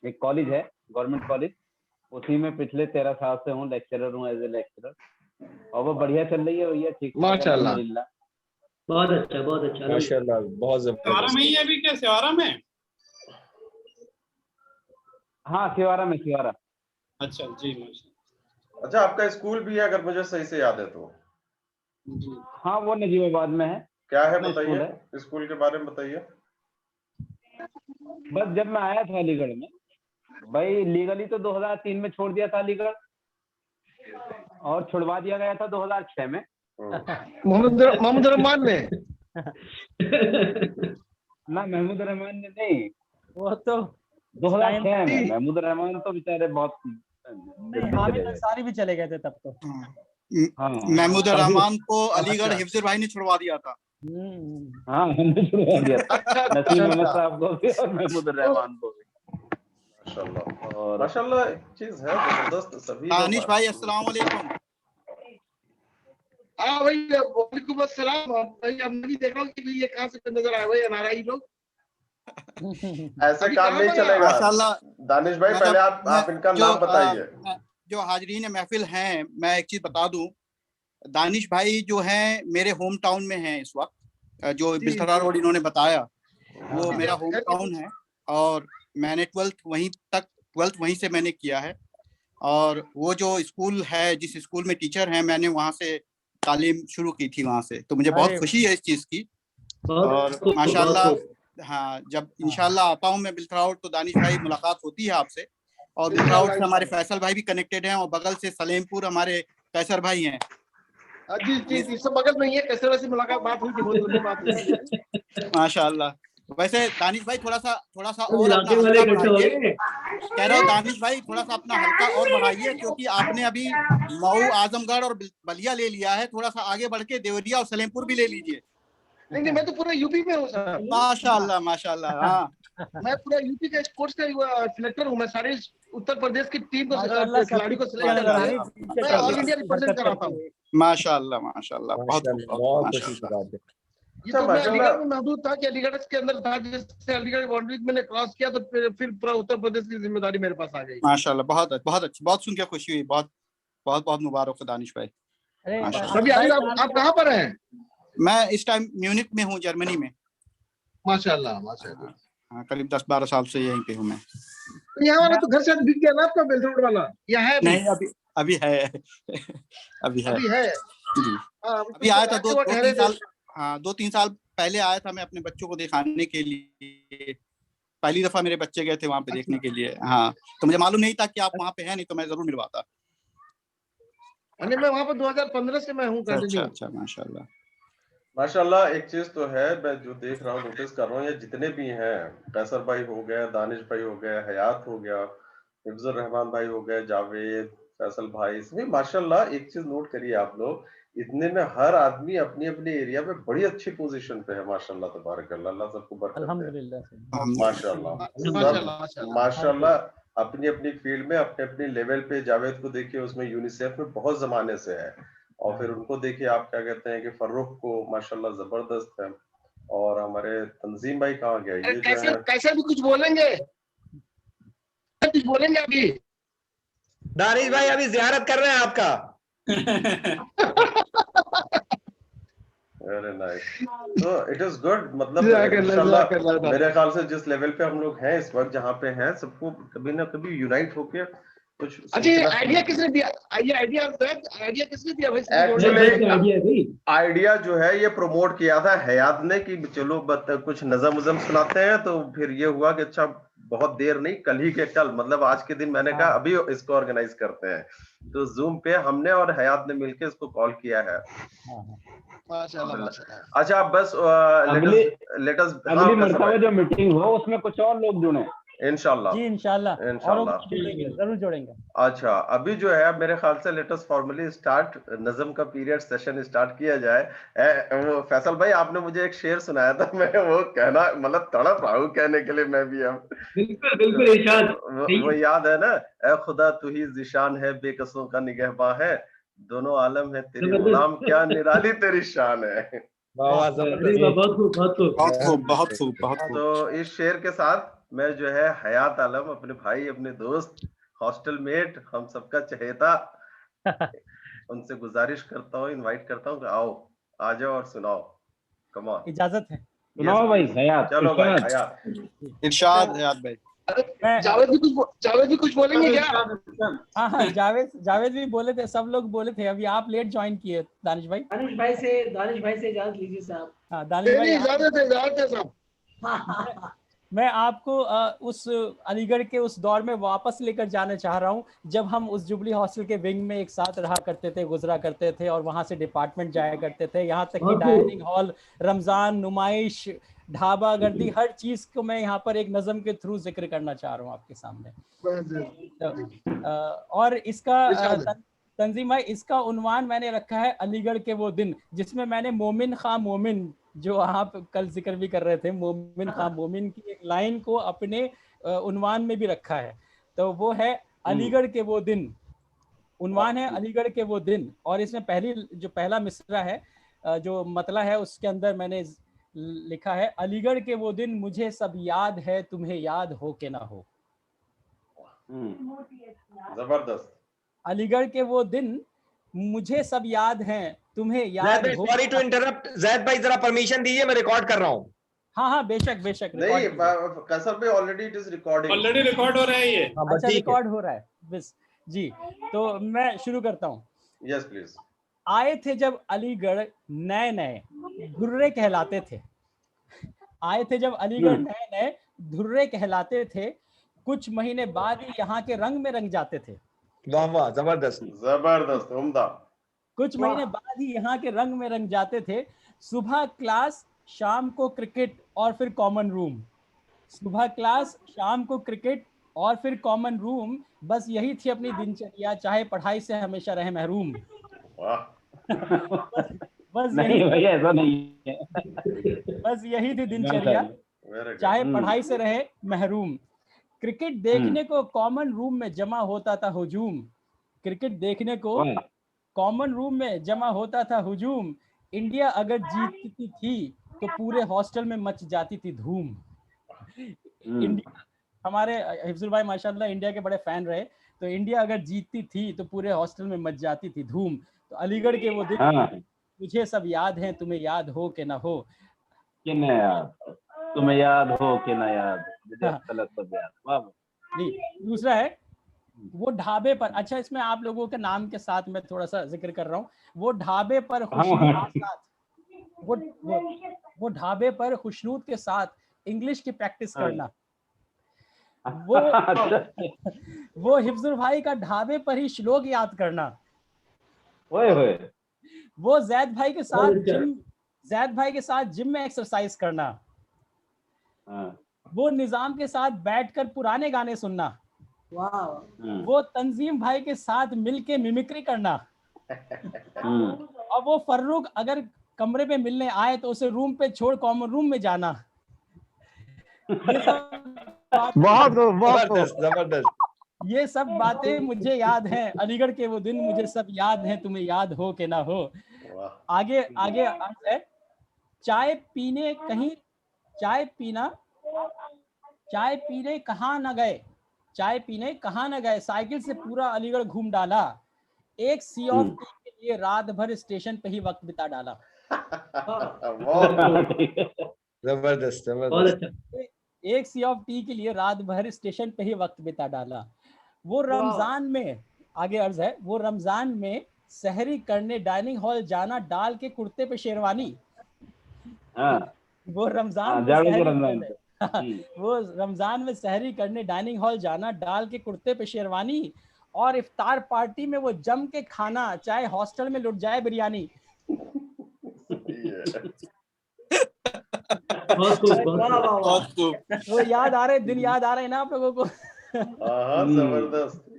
एक कॉलेज है, गवर्नमेंट कॉलेज, उसी में पिछले 13 साल से हूँ, लेक्चरर हूँ, एज ए लेक्चरर, और वो बढ़िया चल रही है भैया, ठीक माशाल्लाह। बहुत अच्छा माशाल्लाह, बहुत जबरदस्त। में ही अभी क्या सिवारा में? हाँ सिवारा में, सिवारा। अच्छा जी, माशाल्लाह। अच्छा, आपका स्कूल भी है अगर मुझे सही से याद है तो? हाँ, वो नजीबाबाद में है। क्या है बताइए, स्कूल के बारे में बताइए। बस जब मैं आया था अलीगढ़ में, भाई लीगली तो 2003 में छोड़ दिया था अलीगढ़, और छुड़वा दिया गया था 2006 में मोहम्मद रहमान ने। ना, महमूद रहमान ने नहीं, वो तो 2006 में। महमूद रहमान तो बेचारे बहुत हामिद अंसारी भी चले गए थे तब तो। महमूद रहमान को अलीगढ़ हिफ्जुर भाई ने छुड़वा दिया था। हाँ, हमने छुड़वा दिया था नसीम अहमद साहब को भी और महमूद रहमान को भी। माशाल्लाह, और माशाल्लाह एक चीज है जबरदस्त। सभी दानिश भाई अस्सलाम वालेकुम। हाँ भाई, वालेकुम अस्सलाम भाई। हमने भी देखा कि ये कहाँ से नजर आए भाई एनआरआई लोग। ऐसे काम नहीं चलेगा माशाल्लाह। दानिश भाई, पहले आप इनका नाम बताइए। जो हाजरीन महफिल हैं, मैं एक चीज बता दूं, दानिश भाई जो हैं मेरे होम टाउन में हैं इस वक्त। जो बिलथरा रोड इन्होंने बताया वो मेरा होम टाउन है और मैंने 12th वहीं से मैंने किया है। और वो जो स्कूल है, जिस स्कूल में टीचर हैं, मैंने वहाँ से तालीम शुरू की थी वहाँ से। तो मुझे बहुत खुशी है इस चीज़ की। और माशाल्लाह, हाँ, जब इंशाल्लाह आता हूँ मैं बिलथरा रोड तो दानिश भाई मुलाकात होती है आपसे। और बिलथरा रोड से हमारे फैसल भाई भी कनेक्टेड हैं और बगल से सलेमपुर हमारे कैसर भाई हैं। जी, सब बगल में ही है। कैसर से मुलाकात बात हुई थी, बहुत बढ़िया बात हुई। माशाल्लाह। वैसे दानिश भाई थोड़ा सा और अपना हल्का बढ़ाइए। कह रहा हूँ दानिश भाई थोड़ा सा अपना हल्का और बढ़ाइए, क्योंकि आपने अभी मऊ, आजमगढ़ और बलिया ले लिया है। थोड़ा सा आगे बढ़ के देवरिया और सलेमपुर भी ले लीजिए। नहीं, मैं तो पूरा यूपी में हूँ सर। माशाल्लाह माशाल्लाह। हाँ, मैं पूरा यूपी का स्पोर्ट्स का सिलेक्टर हूँ। मैं सारे उत्तर प्रदेश की टीम को, खिलाड़ी को सिलेक्ट करता हूँ। ऑल इंडिया रिप्रेजेंट कराता हूँ। माशाल्लाह माशाल्लाह, बहुत माशाल्लाह। ये तो मैं अलीगढ़ में महदूद था कि अलीगढ़ के अंदर था, जैसे अलीगढ़ बाउंड्री मैंने क्रॉस किया तो फिर पूरा उत्तर प्रदेश की जिम्मेदारी मेरे पास आ गई। माशाल्लाह, बहुत अच्छी, बहुत सुन के खुशी हुई। बहुत मुबारक हो दानिश भाई। अभी आप कहाँ पर हैं? मैं इस टाइम म्यूनिक में हूँ, जर्मनी में। माशाल्लाह। हाँ, करीब 10-12 साल से यहीं पे हूँ मैं। तो यहाँ वाला तो घर से बिक गया ना आपका बेल्ट रोड वाला? यहाँ है नहीं, अभी है। अभी है जी। अभी आया था 2-3 साल। हाँ, 2-3 साल पहले आया था मैं अपने बच्चों को दिखाने के लिए। पहली दफा मेरे बच्चे गए थे वहाँ पे देखने के लिए। हाँ, तो मुझे मालूम नहीं था कि आप वहाँ पे हैं, नहीं तो मैं जरूर मिलवाता। मैं वहाँ पर 2015 से मैं हूँ। अच्छा, माशाल्लाह माशाल्लाह। एक चीज तो है, मैं जो देख रहा हूँ, नोटिस कर रहा हूँ, ये जितने भी हैं, कैसर भाई हो गए, दानिश भाई हो गए, हयात हो गया, हिफ्जुर रहमान भाई हो गए, जावेद, फैसल भाई, इसमें माशाल्लाह एक चीज नोट करिए आप लोग, इतने में हर आदमी अपनी अपनी एरिया में बड़ी अच्छी पोजीशन पे है। माशाल्लाह, तबारकल्लाह, अल्लाह सबको बरकत दे। माशाल्लाह अपनी अपनी फील्ड में अपने अपने लेवल पे। जावेद को देखिए, उसमें यूनिसेफ में बहुत जमाने से है। और फिर उनको देखिए, आप क्या कहते हैं कि फर्रुख को माशाल्लाह जबरदस्त है। और हमारे तंजीम भाई कहाँ गए? ये कैसे भी कुछ बोलेंगे अभी? दानिश भाई अभी ज़ियारत कर रहे हैं आपका। Very nice. तो इट इज गुड। मतलब इंशाल्लाह मेरे ख्याल से जिस लेवल पे हम लोग हैं इस वक्त, जहाँ पे हैं, सबको कभी ना कभी यूनाइट होके कुछ। अच्छा, आइडिया किसने दिया? आइडिया किसने दिया भाई? एक्चुअली आइडिया जो है ये प्रमोट किया था हयात ने कि चलो कुछ नज़म सुनाते हैं। तो फिर ये हुआ कि अच्छा, बहुत देर नहीं, कल ही के कल, मतलब आज के दिन मैंने कहा अभी इसको ऑर्गेनाइज करते हैं। तो जूम पे हमने और हयात ने मिलके इसको कॉल किया है। अच्छा, बस अगली मरतबा जो मीटिंग हो उसमें कुछ और लोग जुड़े इंशाल्लाह। जी इंशाल्लाह जरूर जोड़ेंगे। अच्छा, अभी जो है मेरे ख्याल से लेट अस फॉर्मली स्टार्ट, नज़म का पीरियड सेशन स्टार्ट किया जाए। फैसल भाई, आपने मुझे एक शेर सुनाया था, मैं वो कहना मतलब तड़प रहा हूँ कहने के लिए मैं भी। अब बिल्कुल इरशाद। वो याद है ना, ए खुदा तू ही जिशान है, बेकसों का निगहबां है, दोनों आलम है तेरी गुलाम, क्या निराली तेरी शान है। बहुत खूब। तो इस शेर के साथ मैं जो है हयात आलम, अपने भाई, अपने दोस्त, हॉस्टल मेट, हम सबका चहेता, उनसे गुजारिश करता हूँ, इनवाइट करता हूँ कि आओ, आ जाओ और सुनाओ। कम ऑन, इजाजत है। सुनाओ भाई हयात। चलो भाई हयात, इरशाद हयात भाई। जावेद भी कुछ बोलेंगे क्या? हाँ, जावेद भी बोले थे, सब लोग बोले थे। अभी आप लेट ज्वाइन किए दानिश भाई से इजाजत लीजिए साहब। हाँ, दानिश भाई इजाजत है साहब। मैं आपको उस अलीगढ़ के उस दौर में वापस लेकर जाना चाह रहा हूँ, जब हम उस जुबली हॉस्टल के विंग में एक साथ रहा करते थे, गुजरा करते थे, और वहाँ से डिपार्टमेंट जाया करते थे। यहाँ तक कि डाइनिंग हॉल, रमजान, नुमाइश, ढाबा गर्दी, हर चीज को मैं यहाँ पर एक नज़म के थ्रू जिक्र करना चाह रहा हूँ आपके सामने। और इसका तंजीम भाई, इसका उन्वान मैंने रखा है अलीगढ़ के वो दिन, जिसमें मैंने मोमिन खां मोमिन, जो आप कल जिक्र भी कर रहे थे, मोमिन खां मोमिन की एक लाइन को अपने उन्वान में भी रखा है। तो वो है अलीगढ़ के वो दिन, उन्वान है अलीगढ़ के वो दिन। और इसमें पहला मिसरा है, जो मतला है, उसके अंदर मैंने लिखा है अलीगढ़ के वो दिन मुझे सब याद है, तुम्हें याद हो के ना हो। जबरदस्त। अलीगढ़ के वो दिन मुझे सब याद हैं, तुम्हें याद हो। सॉरी टू इंटरप्ट, जैद भाई जरा परमिशन दीजिए, मैं रिकॉर्ड कर रहा हूँ। हाँ, बेशक बेशक। नहीं, कसर पे already it is recording, already record हो रहा है ये। अच्छा, रिकॉर्ड हो रहा है बस जी। तो मैं शुरू करता हूँ। Yes please. आए थे जब अलीगढ़ नए नए धुर्रे कहलाते थे, आए थे जब अलीगढ़ नए नए धुर्रे कहलाते थे, कुछ महीने बाद ही यहाँ के रंग में रंग जाते थे। वाह वाह, जबरदस्त जबरदस्त, उम्दा। कुछ महीने बाद ही यहाँ के रंग में रंग जाते थे। सुबह क्लास, शाम को क्रिकेट और फिर कॉमन रूम। सुबह क्लास, शाम को क्रिकेट और फिर कॉमन रूम। बस यही थी अपनी दिनचर्या, चाहे पढ़ाई से हमेशा रहे महरूम। बस नहीं भैया, ऐसा नहीं है। बस यही थी दिनचर्या, चाहे पढ़ाई से रहे महरूम। क्रिकेट देखने को कॉमन रूम में जमा होता था हुजूम। क्रिकेट देखने को कॉमन रूम में जमा होता था हुजूम। इंडिया अगर जीतती थी तो पूरे हॉस्टल में मच जाती थी धूम। इंडिया, हमारे हिफ्जुल भाई माशाल्लाह इंडिया के बड़े फैन रहे, तो इंडिया अगर जीतती थी तो पूरे हॉस्टल में मच जाती थी धूम। तो अलीगढ़ के वो दिन मुझे सब याद हैं, तुम्हें याद हो कि ना हो। कि ना याद, तुम्हें याद हो कि ना याद, सब याद। वाह। दूसरा है वो ढाबे पर। अच्छा, इसमें आप लोगों के नाम के साथ मैं थोड़ा सा जिक्र कर रहा हूँ। वो ढाबे पर खुशनूद के साथ, वो ढाबे पर खुशनूद के साथ इंग्लिश की प्रैक्टिस करना। वो हिफ्जुल भाई का ढाबे पर ही श्लोक याद करना। वो जैद भाई के साथ जिम में एक्सरसाइज करना। वो निजाम के साथ बैठकर पुराने गाने सुनना। वो तंजीम भाई के साथ मिलके मिमिक्री करना। और वो फर्रुख अगर कमरे पे मिलने आए तो उसे रूम पे छोड़ कॉमन रूम में जाना। जबरदस्त। ये सब बातें मुझे याद हैं, अलीगढ़ के वो दिन मुझे सब याद हैं, तुम्हें याद हो के ना हो। आगे है चाय पीने कहाँ न गए, साइकिल से पूरा अलीगढ़ घूम डाला। एक सी ऑफ टी के लिए रात भर स्टेशन पे ही वक्त बिता डाला। जबरदस्त। एक सी ऑफ टी के लिए रात भर स्टेशन पे ही वक्त बिता डाला। वो रमजान में, आगे अर्ज है, वो रमजान में सहरी करने डाइनिंग हॉल जाना डाल के कुर्ते पे शेरवानी। वो रमजान में सहरी करने डाइनिंग हॉल जाना डाल के कुर्ते पे शेरवानी। और इफ्तार पार्टी में वो जम के खाना, चाहे हॉस्टल में लुट जाए बिरयानी। वो याद आ रहे दिन, याद आ रहे हैं ना आप लोगों को?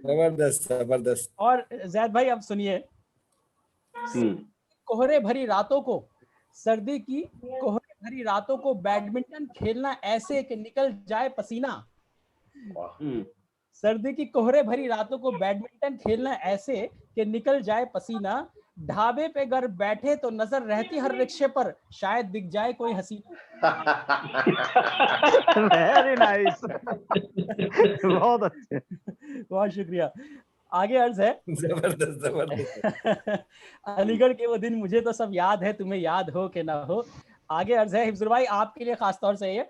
जबरदस्त। और जैद भाई अब सुनिए, कोहरे भरी रातों को, सर्दी की कोहरे भरी रातों को बैडमिंटन खेलना ऐसे कि निकल जाए पसीना। सर्दी की कोहरे भरी रातों को बैडमिंटन खेलना ऐसे कि निकल जाए पसीना। ढाबे पे अगर बैठे तो नजर रहती हर रिक्शे पर, शायद दिख जाए कोई हसीना। Very nice. बहुत अच्छे, बहुत शुक्रिया। आगे अर्ज है जबरदस्त। अलीगढ़ के वो दिन मुझे तो सब याद है, तुम्हें याद हो कि ना हो। आगे अर्ज है हिफ्जुल भाई आपके लिए खास तौर से, ये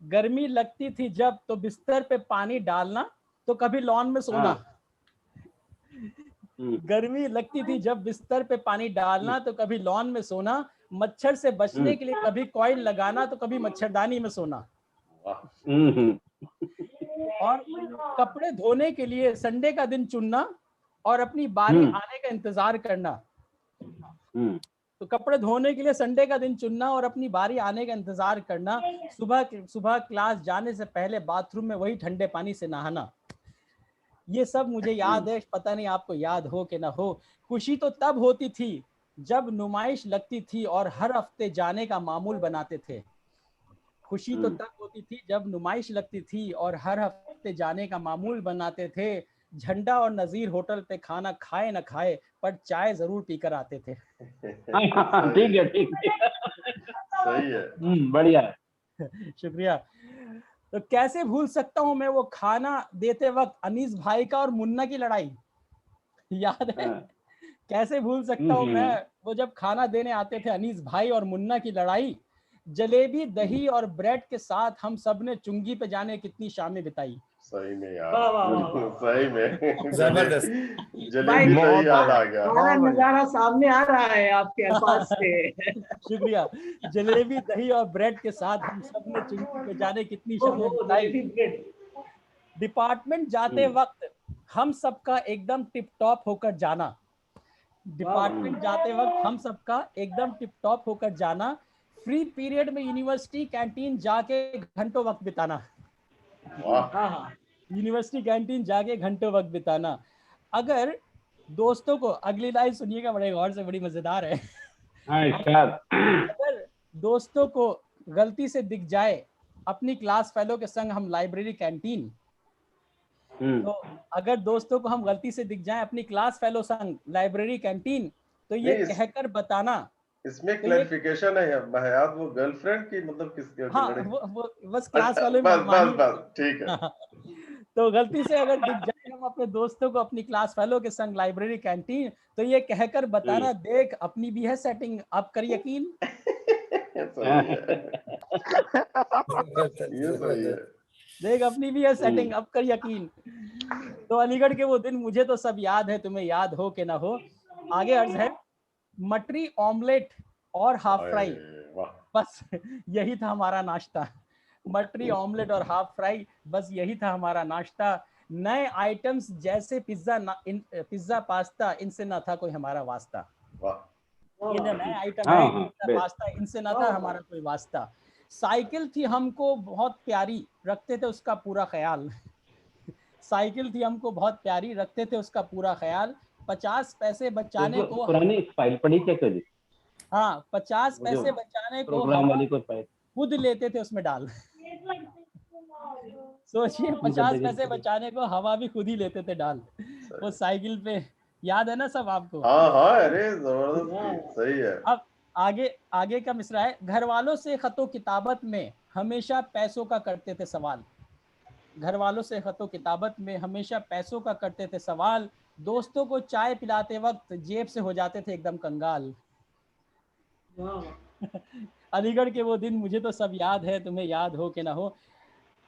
गर्मी लगती थी जब तो बिस्तर पे पानी डालना तो कभी लॉन में सोना। गर्मी लगती थी जब बिस्तर पे पानी डालना तो कभी लॉन में सोना। मच्छर से बचने के लिए कभी कॉइल लगाना तो कभी मच्छरदानी में सोना। और कपड़े धोने के लिए संडे का दिन चुनना और अपनी बारी आने का इंतजार करना। तो कपड़े धोने के लिए संडे का दिन चुनना और अपनी बारी आने का इंतजार करना। सुबह क्लास जाने से पहले बाथरूम में वही ठंडे पानी से नहाना। ये सब मुझे याद है, पता नहीं आपको याद हो कि ना हो। खुशी तो तब होती थी जब नुमाइश लगती थी और हर हफ्ते जाने का मामूल बनाते थे। खुशी तो तब होती थी जब नुमाइश लगती थी और हर हफ्ते जाने का मामूल बनाते थे। झंडा और नजीर होटल पे खाना खाए न खाए पर चाय जरूर पीकर आते थे। ठीक है, ठीक है, सही है। बढ़िया है। शुक्रिया। तो कैसे भूल सकता हूँ मैं वो खाना देते वक्त अनीस भाई का और मुन्ना की लड़ाई, याद है? कैसे भूल सकता हूँ मैं वो जब खाना देने आते थे अनीस भाई और मुन्ना की लड़ाई। जलेबी दही और ब्रेड के साथ हम सब ने चुंगी पे जाने कितनी शामें बिताई। सही में यार, वाह वाह वाह, सही में जबरदस्त। जलेबी दही याद आ गया। सारा नजारा सामने आ रहा है आपके पास से। शुक्रिया। जलेबी दही और ब्रेड के साथ हम सब ने चुंगी पे जाने कितनी शामें बिताई। डिपार्टमेंट जाते वक्त हम सबका एकदम टिप टॉप होकर जाना। डिपार्टमेंट जाते वक्त हम सबका एकदम टिप टॉप होकर जाना। फ्री पीरियड में यूनिवर्सिटी कैंटीन जाके घंटों वक्त बिताना। यूनिवर्सिटी कैंटीन जाके घंटों वक्त बिताना। अगर दोस्तों को, अगली लाइन सुनिएगा बड़े गौर से, बड़ी मजेदार है। अगर दोस्तों को गलती से दिख जाए अपनी क्लास फेलो के संग हम लाइब्रेरी कैंटीन, तो अगर दोस्तों को हम गलती से दिख जाएं अपनी क्लास फेलो संग लाइब्रेरी कैंटीन, तो ये कहकर बताना। इसमें क्लैरिफिकेशन है हयात, वो गर्लफ्रेंड की मतलब किसके? हाँ, वो बस क्लास वाले बस ठीक है। तो गलती से अगर दिख जाए हम अपने दोस्तों को अपनी क्लास फेलो के संग लाइब्रेरी कैंटीन, तो ये कहकर बताना, देख अपनी भी है सेटिंग, अब कर यकीन। ये सही है। देख अपनी भी है सेटिंग, अब कर यकीन। तो अलीगढ़ के वो दिन मुझे तो सब याद है, तुम्हें याद हो कि ना हो। आगे अर्ज है, मटरी ऑमलेट और हाफ फ्राई, बस यही था हमारा नाश्ता। मटरी ऑमलेट और हाफ फ्राई, बस यही था हमारा नाश्ता। नए आइटम्स जैसे पिज्जा पास्ता, इनसे ना था कोई हमारा वास्ता। ये नए आइटम है, पिज्जा पास्ता, इनसे ना था हमारा कोई वास्ता। साइकिल थी हमको बहुत प्यारी, रखते थे उसका पूरा ख्याल। साइकिल थी हमको बहुत प्यारी, रखते थे उसका पूरा ख्याल। 50 पैसे बचाने को पुरानी फाइल पढ़ी क्या कभी? हाँ, 50 पैसे बचाने को प्रोग्राम वाली को खुद लेते थे उसमें डाल। सोचिए, 50 पैसे बचाने को हवा भी खुद ही लेते थे डाल, वो साइकिल पे। याद है ना सब आपको? हाँ, अरे जबरदस्त, सही है। अब आगे का मिसरा है, घर वालों से खतो किताबत में हमेशा पैसों का करते थे सवाल। घर वालों से खतो किताबत में हमेशा पैसों का करते थे सवाल। दोस्तों को चाय पिलाते वक्त जेब से हो जाते थे एकदम कंगाल। अलीगढ़ के वो दिन मुझे तो सब याद है, तुम्हें याद हो कि ना हो।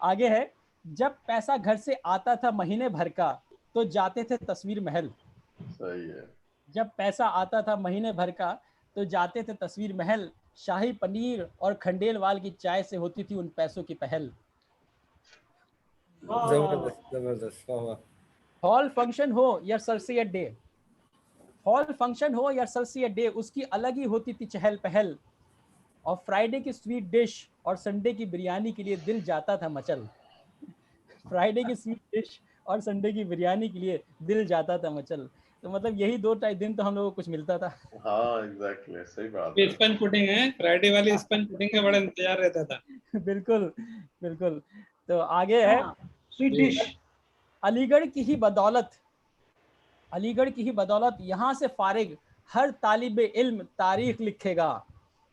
आगे है, जब पैसा घर से आता था महीने भर का, तो जाते थे तस्वीर महल। सही है। जब पैसा आता था महीने भर का, तो जाते थे तस्वीर महल। शाही पनीर और खंडेलवाल की चाय से होती थी उन पैसों की पहल। जबरदस्त। हॉल फंक्शन हो या सरसियत डे, हॉल फंक्शन हो या सरसियत डे, उसकी अलग ही होती थी चहल पहल। और फ्राइडे की स्वीट डिश और संडे की बिरयानी के लिए दिल जाता था मचल। फ्राइडे की स्वीट डिश और संडे की बिरयानी के लिए दिल जाता था मचल। तो मतलब यही 2-2.5 दिन तो हम लोगों को कुछ मिलता था। हाँ, एग्जैक्टली, सही बात है। स्पंज पुडिंग है, फ्राइडे वाली स्पंज पुडिंग का बड़ा इंतजार रहता था। बिल्कुल बिल्कुल। तो आगे है, स्वीट डिश। अलीगढ़ की ही बदौलत, अलीगढ़ की ही बदौलत यहाँ से फारिग हर तालिब इल्म तारीख लिखेगा।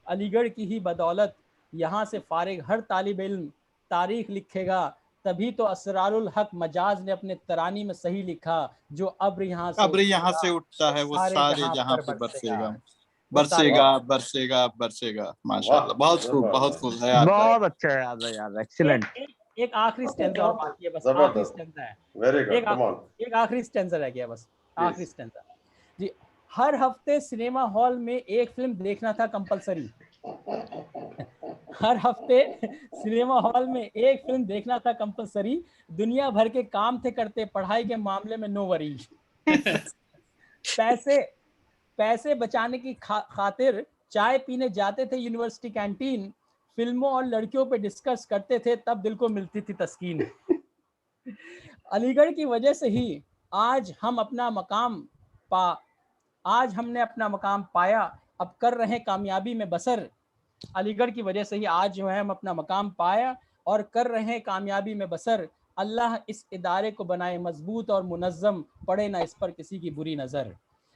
अलीगढ़ की ही बदौलत यहाँ से फारिग हर तालिब इल्म तारीख लिखेगा। तभी तो असरारुल हक मजाज ने अपने तरानी में सही लिखा, जो अब्र यहाँ से उठता है वो सारे जहाँ पे बरसेगा, बरसेगा बरसेगा बरसेगा। माशाल्लाह, बहुत खूब, बहुत खूब है, बहुत अच्छा है यार, एक्सीलेंट। एक आखिरी स्टैंजा और बाकी है, बस आखिरी स्टैंजा है। Very good, come on. एक आखिरी स्टैंजा रह गया, बस आखिरी स्टैंजा जी। हर हफ्ते सिनेमा हॉल में एक फिल्म देखना था कंपलसरी। हर हफ्ते सिनेमा हॉल में एक फिल्म देखना था कंपलसरी। दुनिया भर के काम थे करते, पढ़ाई के मामले में नो वरी। पैसे बचाने की खातिर चाय पीने जाते थे यूनिवर्सिटी कैंटीन। फिल्मों और लड़कियों पे डिस्कस करते थे, तब दिल को मिलती थी तस्कीन। अलीगढ़ की वजह से ही आज हम अपना मकाम आज हमने अपना मकाम पाया, अब कर रहे हैं कामयाबी में बसर। अलीगढ़ की वजह से ही आज जो है हम अपना मकाम पाया और कर रहे हैं कामयाबी में बसर। अल्लाह इस इदारे को बनाए मजबूत और मुनज़्ज़म, पड़े ना इस पर किसी की बुरी नज़र।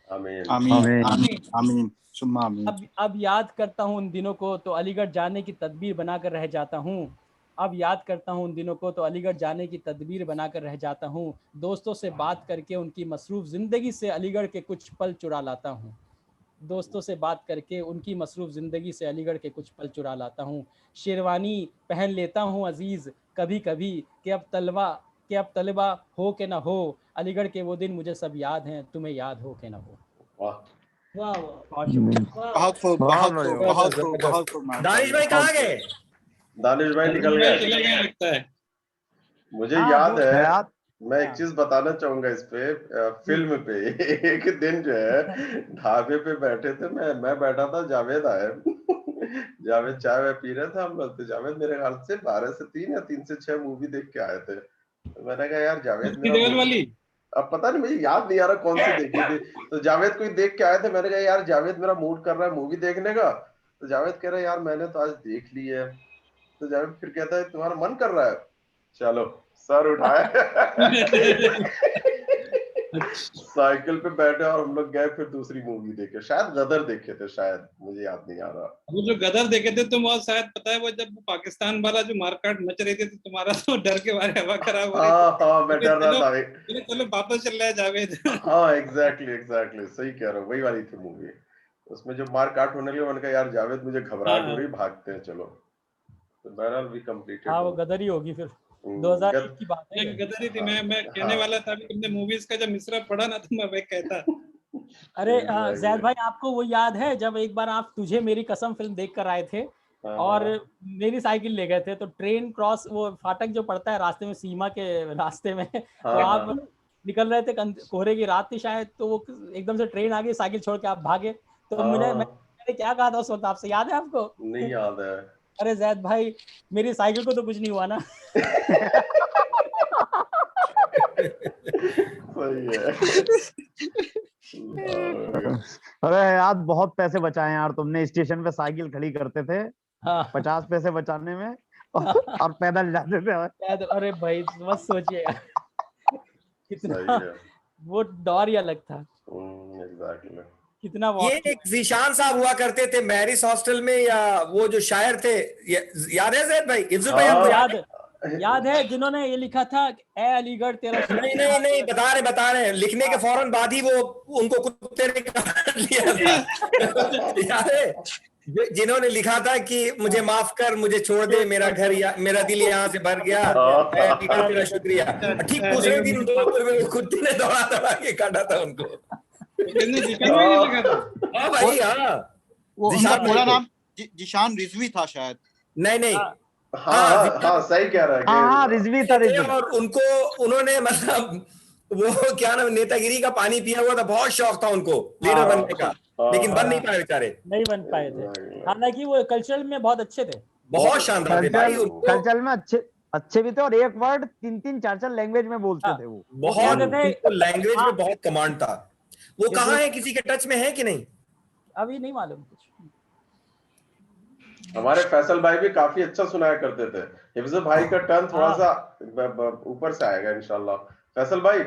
आमीन आमीन आमीन आमीन सुम्मा आमीन। अब याद करता हूँ उन दिनों को तो अलीगढ़ जाने की तदबीर बनाकर रह जाता हूँ। अब याद करता हूँ उन दिनों को तो अलीगढ़ जाने की तदबीर बनाकर रह जाता हूँ। दोस्तों से बात करके उनकी मसरूफ़ ज़िंदगी से अलीगढ़ के कुछ पल चुरा लाता हूँ। दोस्तों से बात करके उनकी मसरूफ़ ज़िंदगी से अलीगढ़ के कुछ पल चुरा लाता हूँ। शेरवानी पहन लेता हूँ अज़ीज़ कभी कभी कि अब तलबा हो के ना हो। अलीगढ़ के वो दिन मुझे सब याद हैं, तुम्हें याद हो के ना हो। वाह बहुत खूब बहुत खूब बहुत खूब बहुत खूब। दानिश भाई कहाँ गए? दानिश भाई निकल गए लगता है। मुझे याद है, याद मैं एक चीज बताना चाहूंगा इस पे, फिल्म पे। एक दिन जो है ढाबे पे बैठे थे, मैं बैठा था, जावेद आए। जावेद चाय वाय पी रहे थे हम लोग, तो जावेद मेरे ख्याल से 12 से 3 या 3 से 6 मूवी देख के आए थे। तो मैंने कहा यार जावेद मेरा वाली, अब पता नहीं, मुझे याद नहीं आ रहा कौन सी देखी थी। तो जावेद को ही देख के आए थे, मैंने कहा यार जावेद मेरा मूड कर रहा है मूवी देखने का। तो जावेद कह रहा है यार मैंने तो आज देख ली है। तो जावेद फिर कहता है तुम्हारा मन कर रहा है, चलो सर उठाए साइकिल पे बैठे और हम लोग गए फिर दूसरी मूवी देखे, शायद गदर देखे थे, शायद मुझे याद नहीं आ रहा। वो जो गदर देखे थे तुम, और शायद पता है वो जब पाकिस्तान वाला जो मारकाट मच रही थी तो तुम्हारा तो डर के मारे हवा खराब हो रही थी। हाँ मैं डर रहा था। चलो वापस चल रहा है जावेद। हाँ एग्जैक्टली सही कह रहा हूँ, वही वाली थी मूवी। उसमें जो मार काट होने लगी, मैंने कहा यार जावेद मुझे घबराहट हो रही, भागते हैं चलो। तो बहरहाल वी कंप्लीटेड। हाँ वो गदर ही होगी फिर, 2001 की बात है। गदर ही थी। मैं कहने वाला था अभी, तुमने मूवीज का जब मिसरा पढ़ा ना तो मैं वही कहता। अरे जैद भाई आपको वो याद है जब एक बार आप तुझे मेरी कसम फिल्म देख कर आए थे और मेरी साइकिल ले गए थे, तो ट्रेन क्रॉस वो फाटक जो पड़ता है रास्ते में, सीमा के रास्ते में, तो आप निकल रहे थे, कोहरे की रात थी शायद, तो वो एकदम से ट्रेन आ गई, साइकिल छोड़ के आप भागे। तो मैंने क्या कहा था उस वक्त आपसे, याद है आपको? नहीं याद है। अरे जैद भाई मेरी साइकिल को तो कुछ नहीं हुआ ना। सही है। अरे यार बहुत पैसे बचाए यार तुमने, स्टेशन पे साइकिल खड़ी करते थे 50 पैसे बचाने में और पैदल जाते थे। अरे भाई मत सोचिए कितना वो दौर ही अलग था। कितना ये एक जीशान साहब हुआ करते थे मैरिस हॉस्टल में, या वो जो शायर थे, याद है जैद भाई? इफ्जुल भाई आपको याद है जिन्होंने ये लिखा था ए अलीगढ़ तेरा? नहीं बता रहे हैं लिखने के फौरन बाद ही वो उनको कुत्ते ने काट लिया था। याद है जिन्होंने लिखा था कि मुझे माफ कर, मुझे छोड़ दे, मेरा घर मेरा दिल यहाँ से भर गया, तेरा शुक्रिया। ठीक दूसरे दिन कुत्ते ने दौड़ा के काटा था उनको। हाँ भाई हाँ, वो उनका पूरा नाम जिशान रिजवी था शायद। नहीं हाँ सही कह रहा है। हाँ रिजवी था। और उनको उन्होंने मतलब वो क्या नाम, नेतागिरी का पानी पिया हुआ था, बहुत शौक था उनको लीडर बनने का, लेकिन बन नहीं पाए बेचारे, नहीं बन पाए थे। हालांकि वो कल्चरल में बहुत अच्छे थे, बहुत शानदार थे भाई। कल्चरल में अच्छे भी थे और एक वर्ड 3-4 लैंग्वेज में बोलते थे वो, बहुत लैंग्वेज में बहुत कमांड था। वो कहाँ है, किसी के टच में है कि नहीं? अभी नहीं मालूम कुछ। हमारे फैसल भाई भी काफी अच्छा सुनाया करते थे। हिफ्ज़ भाई का टर्न थोड़ा सा ऊपर से आएगा इंशाल्लाह। फैसल भाई,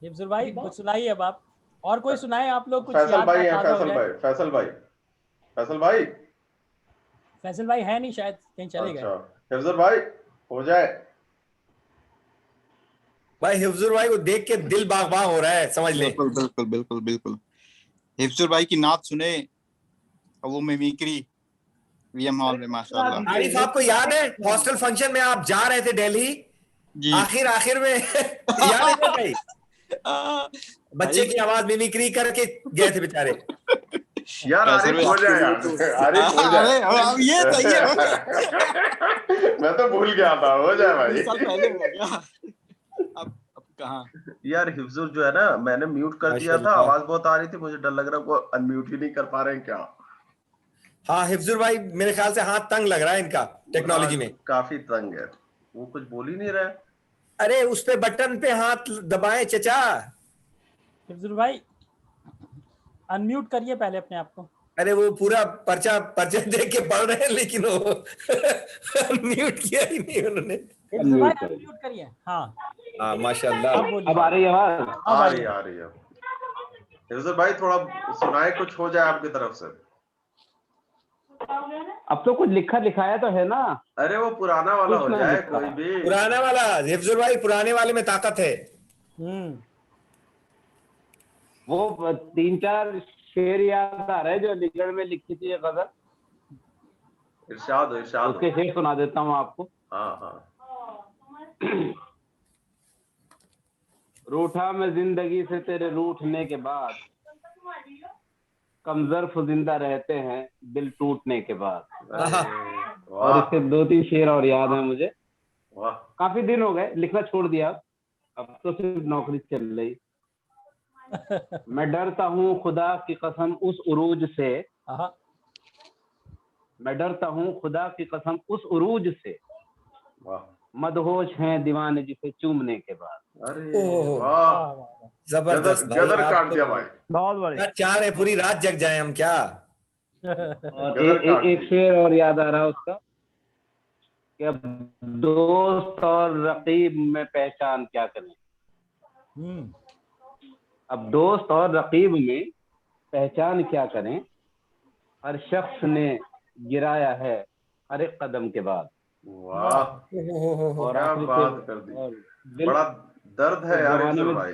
हिफ्ज़ भाई कुछ सुनाइए अब आप, और कोई सुनाए आप लोग कुछ? फैसल भाई है, फैसल भाई है नहीं शायद, कहीं चले गए। हिफ्ज़ भाई हो जाए भाई, हिफ्ज़ भाई को देख के दिल बाग-बाग हो रहा है, समझ ले। बिल्कुल हिफ्ज़ भाई की नात सुने, वो मिमिक्री वीएम हॉल में माशाल्लाह। आरिफ आपको याद है हॉस्टल फंक्शन में आप जा रहे थे दिल्ली, आखिर में याद है भाई? बच्चे की आवाज मिमिक्री करके गए थे बेचारे। यार आरिफ हो जाए यार, ये सही है। मैं तो भूल गया था, हो जाए भाई। पहले हो गया, अब कहाँ यार हिफ्ज़ुल जो है ना, मैंने म्यूट कर दिया था, आवाज बहुत आ रही थी, मुझे डर लग रहा है वो अनम्यूट ही नहीं कर पा रहे हैं क्या? हाँ हिफ्ज़ुल भाई मेरे ख्याल से हाथ तंग लग रहा है इनका टेक्नोलॉजी में, काफी तंग है, वो कुछ बोल ही नहीं रहा है। अरे उस पे बटन पे हाथ दबाएं चचा। हिफ्जुर भाई अनम्यूट करिए पहले अपने आप को। अरे वो पूरा पर्चा देख के पढ़ रहे हैं, लेकिन वो अनम्यूट किया ही नहीं उन्होंने। हिफ्जुर भाई अनम्यूट करिए। हाँ माशाल्लाह। अब आ रही है आवाज? आ रही है। हिफ्जुर भाई थोड़ा सुनाए, कुछ हो जाए आपकी तरफ से। अब तो कुछ लिखाया तो है ना? अरे वो पुराना वाला हो जाए कोई भी। पुराना वाला हिफ्जुर भाई, पुराने वाले में ताकत है। वो 3-4 शेर याद आ रहे जो अलीगढ़ में लिखी थी गजल। इरशाद उसके शेर सुना देता हूँ आपको। हाँ। रूठा मैं जिंदगी से तेरे रूठने के बाद, कमजर्फ जिंदा रहते हैं दिल टूटने के बाद। और इसके 2-3 शेर और याद है मुझे। काफी दिन हो गए, लिखना छोड़ दिया, अब तो सिर्फ नौकरी चल रही। मैं डरता हूँ खुदा की कसम उस उरूज से, मैं डरता हूँ खुदा की कसम उस उरूज से, मदहोश हैं दीवाने जिसे चूमने के बाद। अरे वाह, जबरदस्त गदर काट दिया भाई। बहुत बढ़िया। चाह रहे पूरी रात जग जाए हम क्या। और एक शेर और याद आ रहा है उसका कि अब दोस्त और रकीब में पहचान क्या करें। अब दोस्त और रकीब में पहचान क्या करें, हर शख्स ने गिराया है हर एक कदम के बाद। वाह, और क्या बात कर दी। बड़ा दर्द है यार हिफ्जुर भाई।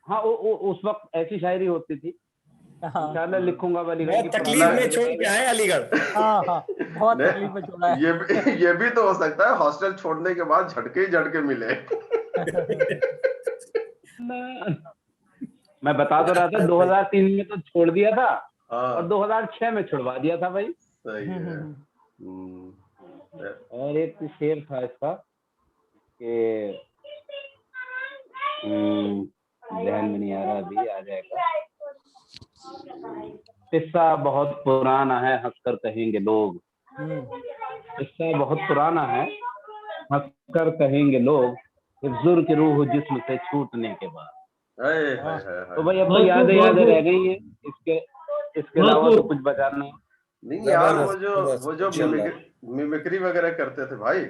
हाँ, उस वक्त ऐसी शायरी होती थी। इंशाल्लाह लिखूंगा। अलीगढ़ की तकलीफ में छोड़ के आए अलीगढ़। बहुत तकलीफ में छोड़ा है। ये भी तो हो सकता है हॉस्टल छोड़ने के बाद झटके मिले। मैं बता तो रहा था 2003 में तो छोड़ दिया था और 2006 में छुड़वा दिया था भाई। सही है। और एक शेर था इसका कि ध्यान में नहीं आ रहा, अभी आ जाएगा। किस्सा बहुत पुराना है हंसकर कहेंगे लोग, किस्सा बहुत पुराना है हंसकर कहेंगे लोग, हिफ्जुर की रूह जिस्म से छूटने के बाद। तो भाई अब तो यादें रह गई है, इसके अलावा तो कुछ बचा नहीं यार। वो जो मिमिक्री वगैरह करते थे भाई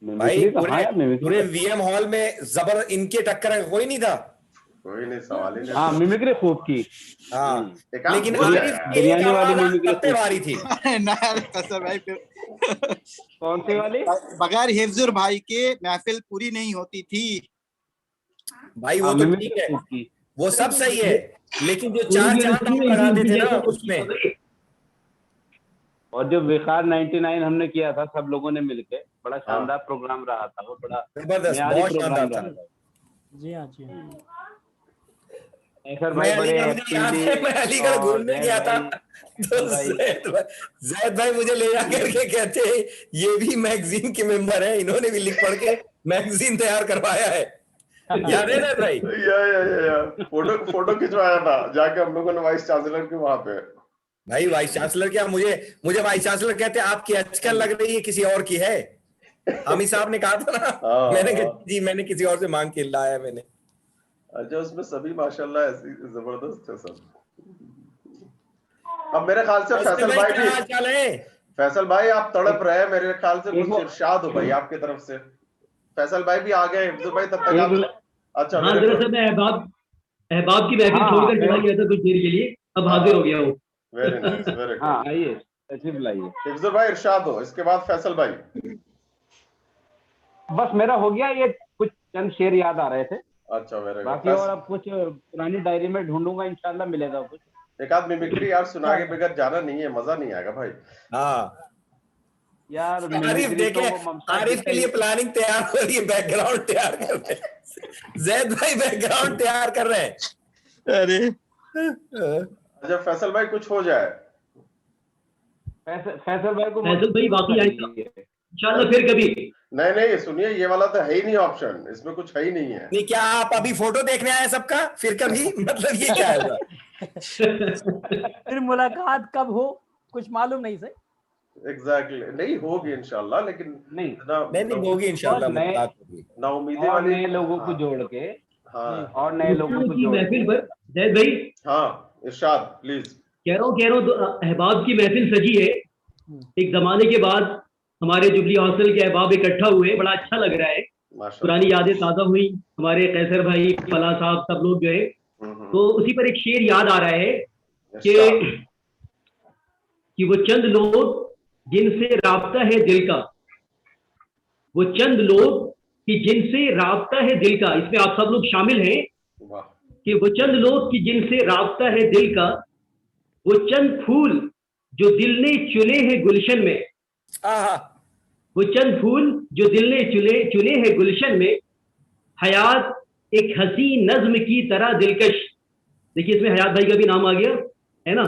पूरे वीएम हॉल में जबर इनके टक्कर कोई नहीं था। कोई नहीं, सवाल ही नहीं। हाँ, मिमिक्री खूब की। हाँ, लेकिन बिरयानी वाली मिमिक्री वाली थी। भाई कौन सी वाली? बगैर हिफ्जुर भाई के महफिल पूरी नहीं होती थी भाई। वो तो ठीक है, वो सब सही है, लेकिन जो 4 चांद लगाते थे ना उसमें। और जो विकार 99 हमने किया था सब लोगों ने मिलके, बड़ा शानदार प्रोग्राम रहा था वो। बड़ा जबरदस्त, बहुत शानदार था। जी हाँ जी हाँ। मैं अलीगढ़ घूमने गया था तो जैद भाई मुझे ले जाकर के कहते हैं ये भी मैगजीन के मेंबर हैं, इन्होंने भी लिख पढ़ के मैगजीन तैयार करवाया है। याद है ना भाई? या फोटो खिंचवाया था जाके हम लोगों ने वाइस चांसलर के वहां पे। भाई वाइस चांसलर क्या, मुझे वाइस चांसलर कहते हैं आपकी आजकल लग रही है किसी और की है। हामिद साहब ने कहा था ना, मैंने कहा जी मैंने किसी और से मांग के लाया मैंने। अच्छा, उसमें सभी माशाल्लाह ऐसी जबरदस्त है सब। अब मेरे ख्याल से फैसल भाई आप तड़प रहे हैं, मेरे ख्याल से कुछ इरशाद हो भाई आपकी तरफ से। फैसल भाई भी आ गए, हिफ्जुर भाई तब तक आप। अच्छा, हाँ दरअसल मैं अहबाब की महफिल छोड़कर चला गया था कुछ देर के लिए, अब हाजिर हो गया हूँ। Very nice, very good. हाँ आइए, तशरीफ लाइए। हिफ्जुर भाई इरशाद हो, इसके बाद फैसल भाई। बस मेरा हो गया, ये कुछ चंद शेर याद आ रहे थे। अच्छा, वेरी गुड। बाकी और अब कुछ पुरानी डायरी में ढूंढूंगा, इंशाल्लाह मिलेगा कुछ। एक आध मिमिक्री यार सुना के बगैर जाना नहीं है, मजा नहीं आएगा भाई। हाँ यार, आरिफ देखे, आरिफ के लिए प्लानिंग तैयार हो रही है, बैकग्राउंड तैयार कर रहे हैं। जैद भाई बैकग्राउंड तैयार कर रहे हैं। अरे जब फैसल भाई कुछ हो जाए, फैसल भाई को बाकी इंशाल्लाह फिर कभी। नहीं सुनिए, ये वाला तो है ही नहीं ऑप्शन, इसमें कुछ है ही नहीं है। नहीं, क्या आप अभी फोटो देखने आए सबका फिर कभी? मतलब ये क्या है? फिर मुलाकात कब हो कुछ मालूम नहीं से। एग्जैक्टली नहीं होगी इंशाल्लाह, लेकिन नहीं होगी इंशाल्लाह, मुलाकात होगी। ना उम्मीदें वाली नए लोगों को जोड़ के, हाँ और नए लोगों को जोड़ महफिल के। पर जैद भाई, हाँ इरशाद प्लीज। कह रहा हूँ तो अहबाब की महफिल सजी है। एक जमाने के बाद हमारे जुबली हॉस्टल के अहबाब इकट्ठा हुए, बड़ा अच्छा लग रहा है, पुरानी यादें ताज़ा हुई। हमारे कैसर भाई, फला साहब, सब लोग जो है, तो उसी पर एक शेर याद आ रहा है कि वो चंद लोग जिनसे राब्ता है दिल का, वो चंद लोग कि जिनसे राब्ता है दिल का, इसमें आप सब लोग शामिल हैं कि वो चंद लोग कि जिनसे राब्ता है दिल का, वो चंद फूल जो दिल ने चुने हैं गुलशन में, वो चंद फूल जो दिल ने चुने हैं गुलशन में, हयात एक हसी नज्म की तरह दिलकश। देखिए इसमें हयात भाई का भी नाम आ गया है ना।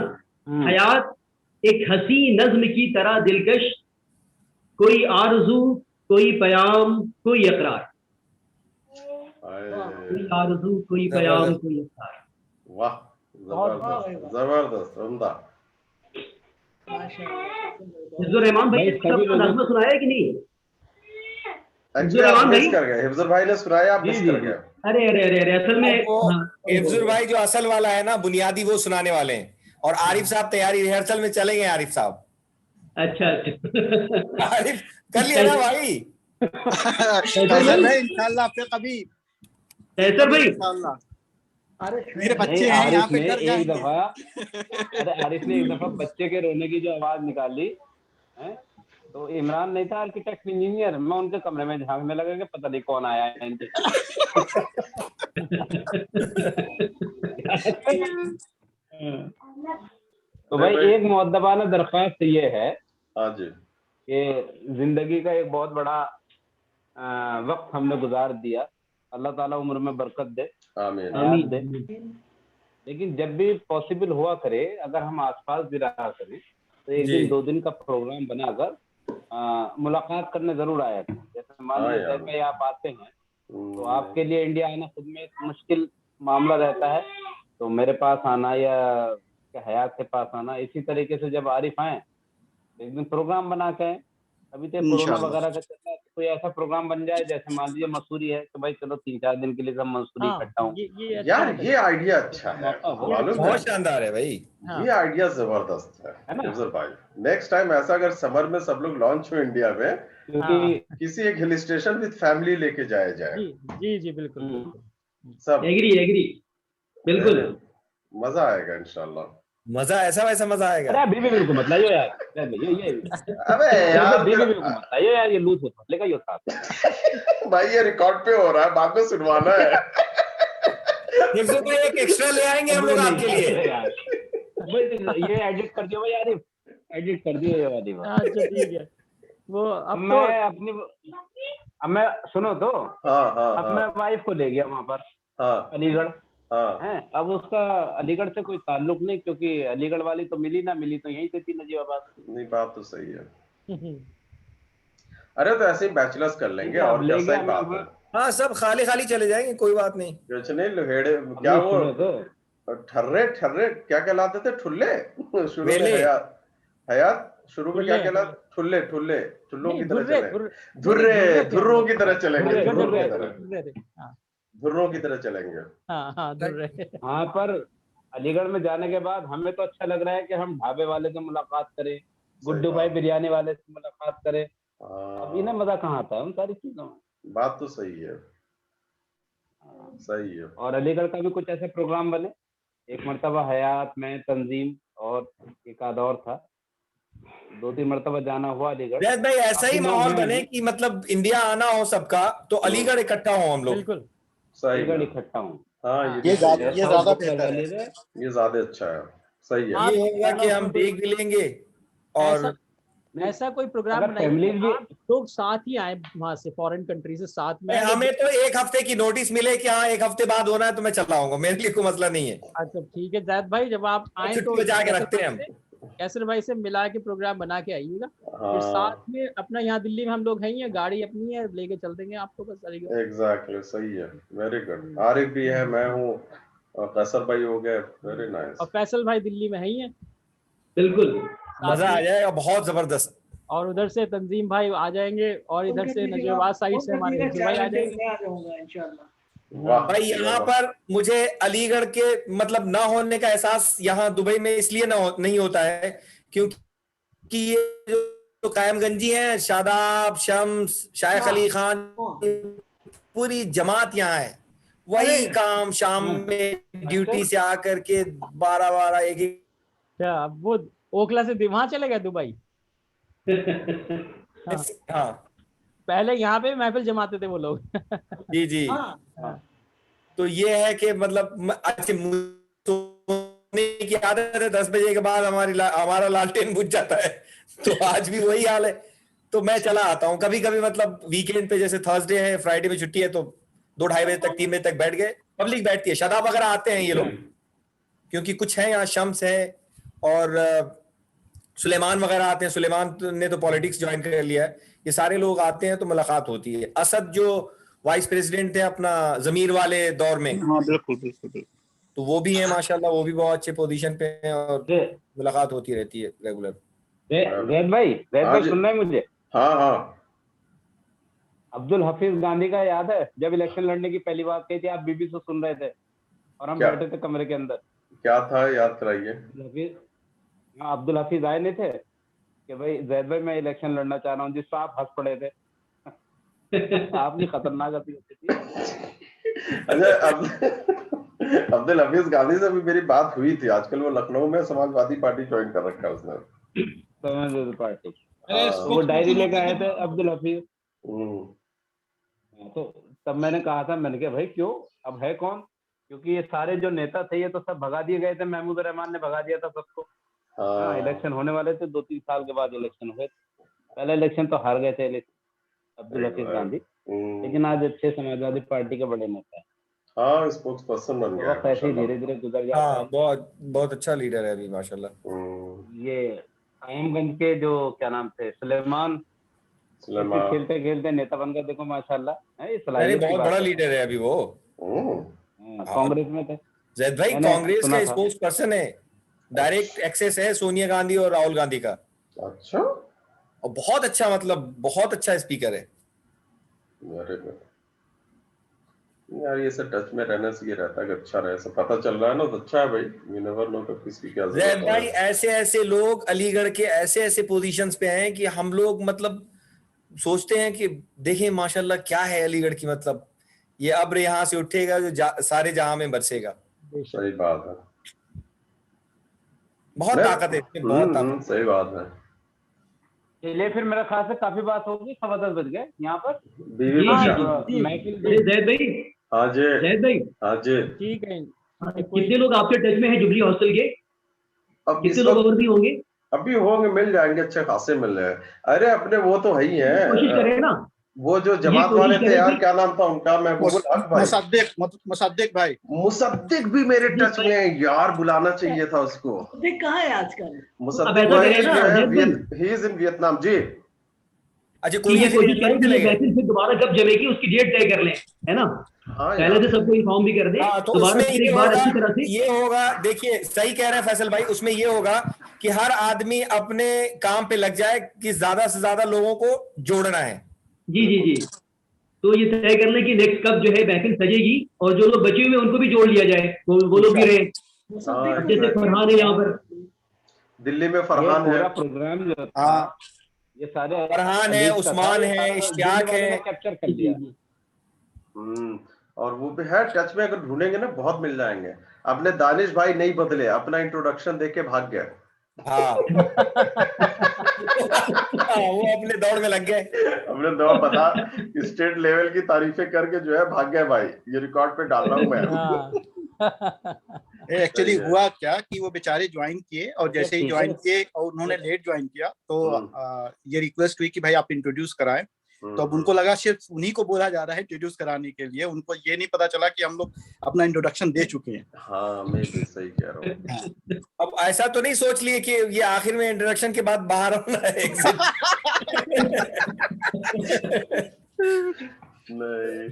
हयात एक हसी नज्म की तरह दिलकश, कोई आरज़ू, कोई पयाम, कोई इकरार, कोई आरज़ू, कोई पयाम, कोई इकरार। वाह, जबरदस्त जबरदस्त, उम्दा। हिफ्जुर रहमान भाई नज़्म सुनाया कि नहीं? हिफ्जुर रहमान मिस कर गए, हिफ्जुर भाई ने सुनाया, आप मिस कर गए। अरे अरे अरे अरे, असल में हिफ्जुर भाई जो असल वाला है ना, बुनियादी, वो सुनाने वाले हैं, और आरिफ साहब तैयारी रिहर्सल में चलेंगे। आरिफ साहब, अच्छा आरिफ कर लिया ना भाई? इंशाल्लाह आपसे कभी कैसर भाई, मेरे बच्चे हैं यहाँ पे डर एक दफा, अरे आरिफ ने एक दफा बच्चे के रोने की जो आवाज निकाली है, तो इमरान नहीं था, आर्किटेक्ट इंजीनियर, मैं उनके कमरे में झांकने लगा कि पता नहीं कौन आया है इनके। तो भाई एक मुअद्दबाना दरख्वास्त ये है कि जिंदगी का एक बहुत बड़ा वक्त हमने गुजार दिया, अल्लाह ताला उम्र में बरकत दे, आमीन दे। लेकिन जब भी पॉसिबल हुआ करे, अगर हम आसपास भी रहा करें, तो एक दिन 2 दिन का प्रोग्राम बनाकर मुलाकात करने जरूर आया था। जैसे मान लीजिए कि आप आते हैं तो आपके लिए इंडिया आना खुद में एक मुश्किल मामला रहता है, तो मेरे पास आना या हयात के पास आना, इसी तरीके से जब आरिफ आए एक दिन प्रोग्राम बना के, अभी तो कोरोना वगैरह का चल रहा है, तो कोई ऐसा प्रोग्राम बन जाए, जैसे मान लीजिए मसूरी है, तो भाई चलो 3-4 दिन के लिए सब मसूरी इकट्ठा हूँ। यार ये आइडिया अच्छा है, बहुत शानदार है भाई, ये आइडिया जबरदस्त है हिफ्जुर भाई। नेक्स्ट टाइम ऐसा अगर समर में सब लोग लॉन्च हो इंडिया में, किसी एक हिल स्टेशन विद फैमिली लेके जाया जाए। जी जी बिल्कुल, सब एग्री बिल्कुल, मजा आएगा इंशाल्लाह। मजा ऐसा वैसा मजा आएगा। अरे बीबी बिल्कुल मत लाइयो यार, ये अबे यार बीबी बिल्कुल मत लाइयो यार, ये लूज होता लेगा, ये भाई ये रिकॉर्ड पे हो रहा है, बाद में सुनवाना है। हिफ्जुर भाई एक एक्स्ट्रा ले आएंगे हम लोग आपके लिए। ये एडिट कर दियो भाई यार, एडिट कर दियो ये वाली बात। अच्छा ठीक है। वो अब मैं अपनी, अब मैं सुनो तो, अब मैं वाइफ को ले गया वहां पर अलीगढ़ है। अब उसका अलीगढ़ से कोई ताल्लुक नहीं, क्योंकि अलीगढ़ वाली तो मिली ना मिली तो यहीं से थी नजीबाबाद। नहीं बात तो सही है। अरे तो ऐसे ही बैचलर्स कर लेंगे और क्या, सही बात है। हाँ सब खाली खाली चले जाएंगे, कोई बात नहीं। कुछ नहीं, लोहेड़े क्या वो ठर्रे ठर्रे क्या कहलाते थे, ठुल्ले शुरू में हयात शुरू में क्या कहलाते, ठुल्ले ठुल्ले ठुल्लों की तरह चलेंगे, धुर्रे धुर्रों की तरह चलेंगे, धुर्रों की तरह चलेंगे। हाँ पर अलीगढ़ में जाने के बाद हमें तो अच्छा लग रहा है कि हम ढाबे वाले से मुलाकात करें, गुड्डू भाई बिरयानी वाले से मुलाकात करें। अब इन्हें मजा कहाँ आता है उन सारी चीजों में। बात तो सही है, सही है। और अलीगढ़ का भी कुछ ऐसे प्रोग्राम बने, एक मरतबा हयात में, तंजीम और एक आध और था, 2-3 मरतबा जाना हुआ अलीगढ़। भाई ऐसा ही माहौल बने कि मतलब इंडिया आना हो सबका, तो अलीगढ़ इकट्ठा हो हम लोग। बिल्कुल अलीगढ़ इकट्ठा हूँ। हाँ ये ज्यादा बेहतर है, ये ज्यादा अच्छा है, सही है। ये होगा कि हम देख भी लेंगे, और ऐसा कोई प्रोग्राम बनाइए लोग साथ ही आए वहां से, फॉरेन कंट्री से साथ में। हमें तो 1 हफ्ते की नोटिस मिले कि हाँ 1 हफ्ते बाद होना है, तो मैं चला आऊंगा, मेरे लिए कोई मसला नहीं है। अच्छा ठीक है जैद भाई, जब आप आए तो जाके रखते हैं हम, कैसर भाई से मिला के प्रोग्राम बना के आइएगा। फिर साथ में अपना यहाँ दिल्ली में हम लोग हैं, ये गाड़ी अपनी है, लेके चल देंगे आपको बस अलीगढ़। एग्जैक्टली, सही है, वेरी गुड। आरिफ भी है, मैं हूँ, कैसर भाई हो गए, वेरी नाइस। और फैसल भाई दिल्ली में है ही है। बिल्कुल मजा आ जाएगा, बहुत जबरदस्त। और उधर से तंजीम भाई आ जाएंगे और इधर से नजरबाज साइड से हमारे भाई आ जाएंगे। मैं आ जाऊंगा इंशाल्लाह। भाई यहाँ पर मुझे अलीगढ़ के मतलब ना होने का एहसास यहाँ दुबई में इसलिए नहीं होता है क्योंकि ये जो कायमगंजी हैं, शादाब, शम्स, शाइख अली खान, पूरी जमात यहाँ है। वही काम शाम में ड्यूटी से आकर के 12 एक क्या अब वो ओखला से वहां चले गए दुबई? हाँ पहले यहाँ पे महफिल जमाते थे वो लोग। जी जी। तो ये है कि मतलब अच्छे सोने की आदत है, 10 बजे के बाद हमारा लालटेन बुझ जाता है। तो आज भी वही हाल है। तो मैं चला आता हूँ कभी कभी, मतलब वीकेंड पे, जैसे थर्सडे है, फ्राइडे में छुट्टी है, तो 2-2:30 बजे तक 3 बजे तक बैठ गए। पब्लिक बैठती है, शादाब वगैरह आते हैं ये लोग, क्योंकि कुछ है यहाँ, शम्स है और सुलेमान वगैरह आते हैं। सुलेमान ने तो पॉलिटिक्स ज्वाइन कर लिया है। ये सारे लोग आते हैं तो मुलाकात होती है। असद जो वाइस प्रेसिडेंट थे अपना जमीर वाले दौर में, हाँ बिल्कुल बिल्कुल, तो वो भी है माशाल्लाह, वो भी बहुत अच्छे पोजीशन पे हैं और मुलाकात होती रहती है रेगुलर। जैद भाई सुन रहे हैं मुझे? हाँ हाँ। अब्दुल हफीज गांधी का याद है जब इलेक्शन लड़ने की पहली बात कही थी, आप बीबी से सुन रहे थे और हम बैठे थे कमरे के अंदर। क्या था, याद कराइए। अब्दुल हफीज आए नहीं थे कि भाई जैद भाई मैं इलेक्शन लड़ना चाह रहा हूँ, जिस पर आप हंस पड़े थे। आपकी खतरनाक होती थी। अच्छा, अब्दुल हफीज गांधी से भी मेरी बात हुई थी। आजकल वो लखनऊ में समाजवादी पार्टी ज्वाइन कर रखा है उसने, समाजवादी पार्टी। वो डायरी लेकर आए थे अब्दुल हफीज। तो तब मैंने कहा था, मैंने कहा भाई क्यों, अब है कौन? क्योंकि ये सारे जो नेता थे ये तो सब भगा दिए गए थे, महमूद रहमान ने भगा दिया था सबको। हाँ, इलेक्शन होने वाले थे, 2-3 साल के बाद इलेक्शन हुए। पहला इलेक्शन तो हार गए थे अब्दुल हफीज गांधी, लेकिन आज अच्छे समाजवादी पार्टी के बड़े नेता है। हाँ, स्पोक्स पर्सन बन गया। ऐसे ही धीरे धीरे गुजर जाता है। बहुत अच्छा लीडर है अभी माशाल्लाह। ये कायमगंज के जो क्या नाम थे, सुलेमान खेलते खेलते नेता बन गए, देखो माशाल्लाह। बहुत बड़ा लीडर है अभी वो। कांग्रेस में थे जैद भाई, कांग्रेस का स्पोक्स पर्सन है, डायरेक्ट एक्सेस है सोनिया गांधी और राहुल गांधी का। अच्छा। और बहुत अच्छा, मतलब बहुत अच्छा स्पीकर है। यार ये सब टच में रहने से ये रहता है कि अच्छा रहे, सब पता चल रहा है ना, तो अच्छा है भाई। यू नेवर नो कब किसकी क्या जरूरत है। जैद भाई, ऐसे लोग अलीगढ़ के ऐसे पोजीशंस पे हैं कि हम लोग मतलब सोचते हैं कि देखें माशाल्लाह क्या है अलीगढ़ की, मतलब ये अब्र यहाँ से उठेगा जो सारे जहां में बरसेगा। सही बात है, बहुत ताकत है इसमें, बहुत ताकत। सही बात है। चलिए फिर मेरा ख्याल से काफी बात होगी, 10:15 बज गए यहाँ पर। जैद भाई, हाँ जी जैद भाई, हाँ जी, ठीक है। कितने लोग आपके टच में हैं जुबली हॉस्टल के? अब कितने लोग और भी होंगे? अभी होंगे, मिल जाएंगे, अच्छे खासे मिल रहे हैं। अरे अपने वो तो है ही है, कोशिश करें ना। वो जो जमात वाले थे यार, क्या नाम था उनका, महबूबुल हक भाई, मुसद्दिक भाई। मुसद्दिक भी मेरे टच में है यार, बुलाना चाहिए था उसको। मुसद्दिक कहाँ है आजकल? Musaddiq he is in Vietnam जी। अच्छा, कोशिश करें फिर दोबारा जब जमेगी उसकी डेट तय कर लें, है ना? पहले से सबको इन्फॉर्म भी कर दे। तो उसमें एक बार अच्छी तरह से ये होगा, देखिए सही कह रहे हैं फैसल भाई, उसमें ये होगा कि हर आदमी अपने काम पे लग जाए कि ज्यादा से ज्यादा लोगों को जोड़ना है। जी जी जी। तो ये तय कर लें कि नेक्स्ट कब जो है वैकेंसी सजेगी और जो लोग बचे हुए उनको भी जोड़ लिया जाए, वो लोग भी रहे। जैसे फरहान है यहाँ पर, दिल्ली में फरहान है, प्रोग्राम जो था ये सारे फरहान है, उस्मान है, इश्तियाक है, कैप्चर कर लिया। और वो भी है टच में, अगर ढूंढेंगे ना बहुत मिल जाएंगे। अपने दानिश भाई नहीं बदले, अपना इंट्रोडक्शन देके भाग गए। हाँ। वो अपने दौड़ में लग गए, अपने दौड़ पता स्टेट लेवल की तारीफें करके जो है भाग गए भाई। ये रिकॉर्ड पे डाल रहा हूँ मैं। एक्चुअली हुआ क्या कि वो बेचारे ज्वाइन किए और जैसे ही ज्वाइन किए और उन्होंने लेट ज्वाइन किया तो ये रिक्वेस्ट हुई कि भाई आप इंट्रोड्यूस कराएं। तो अब उनको लगा सिर्फ उन्हीं को बोला जा रहा है इंट्रोड्यूस कराने के लिए, उनको ये नहीं पता चला कि हम लोग अपना इंट्रोडक्शन दे चुके हैं। हाँ मैं भी सही कह रहा हूँ। अब ऐसा तो नहीं सोच लिए कि ये आखिर में इंट्रोडक्शन के बाद बाहर होना है एग्जिट। नहीं,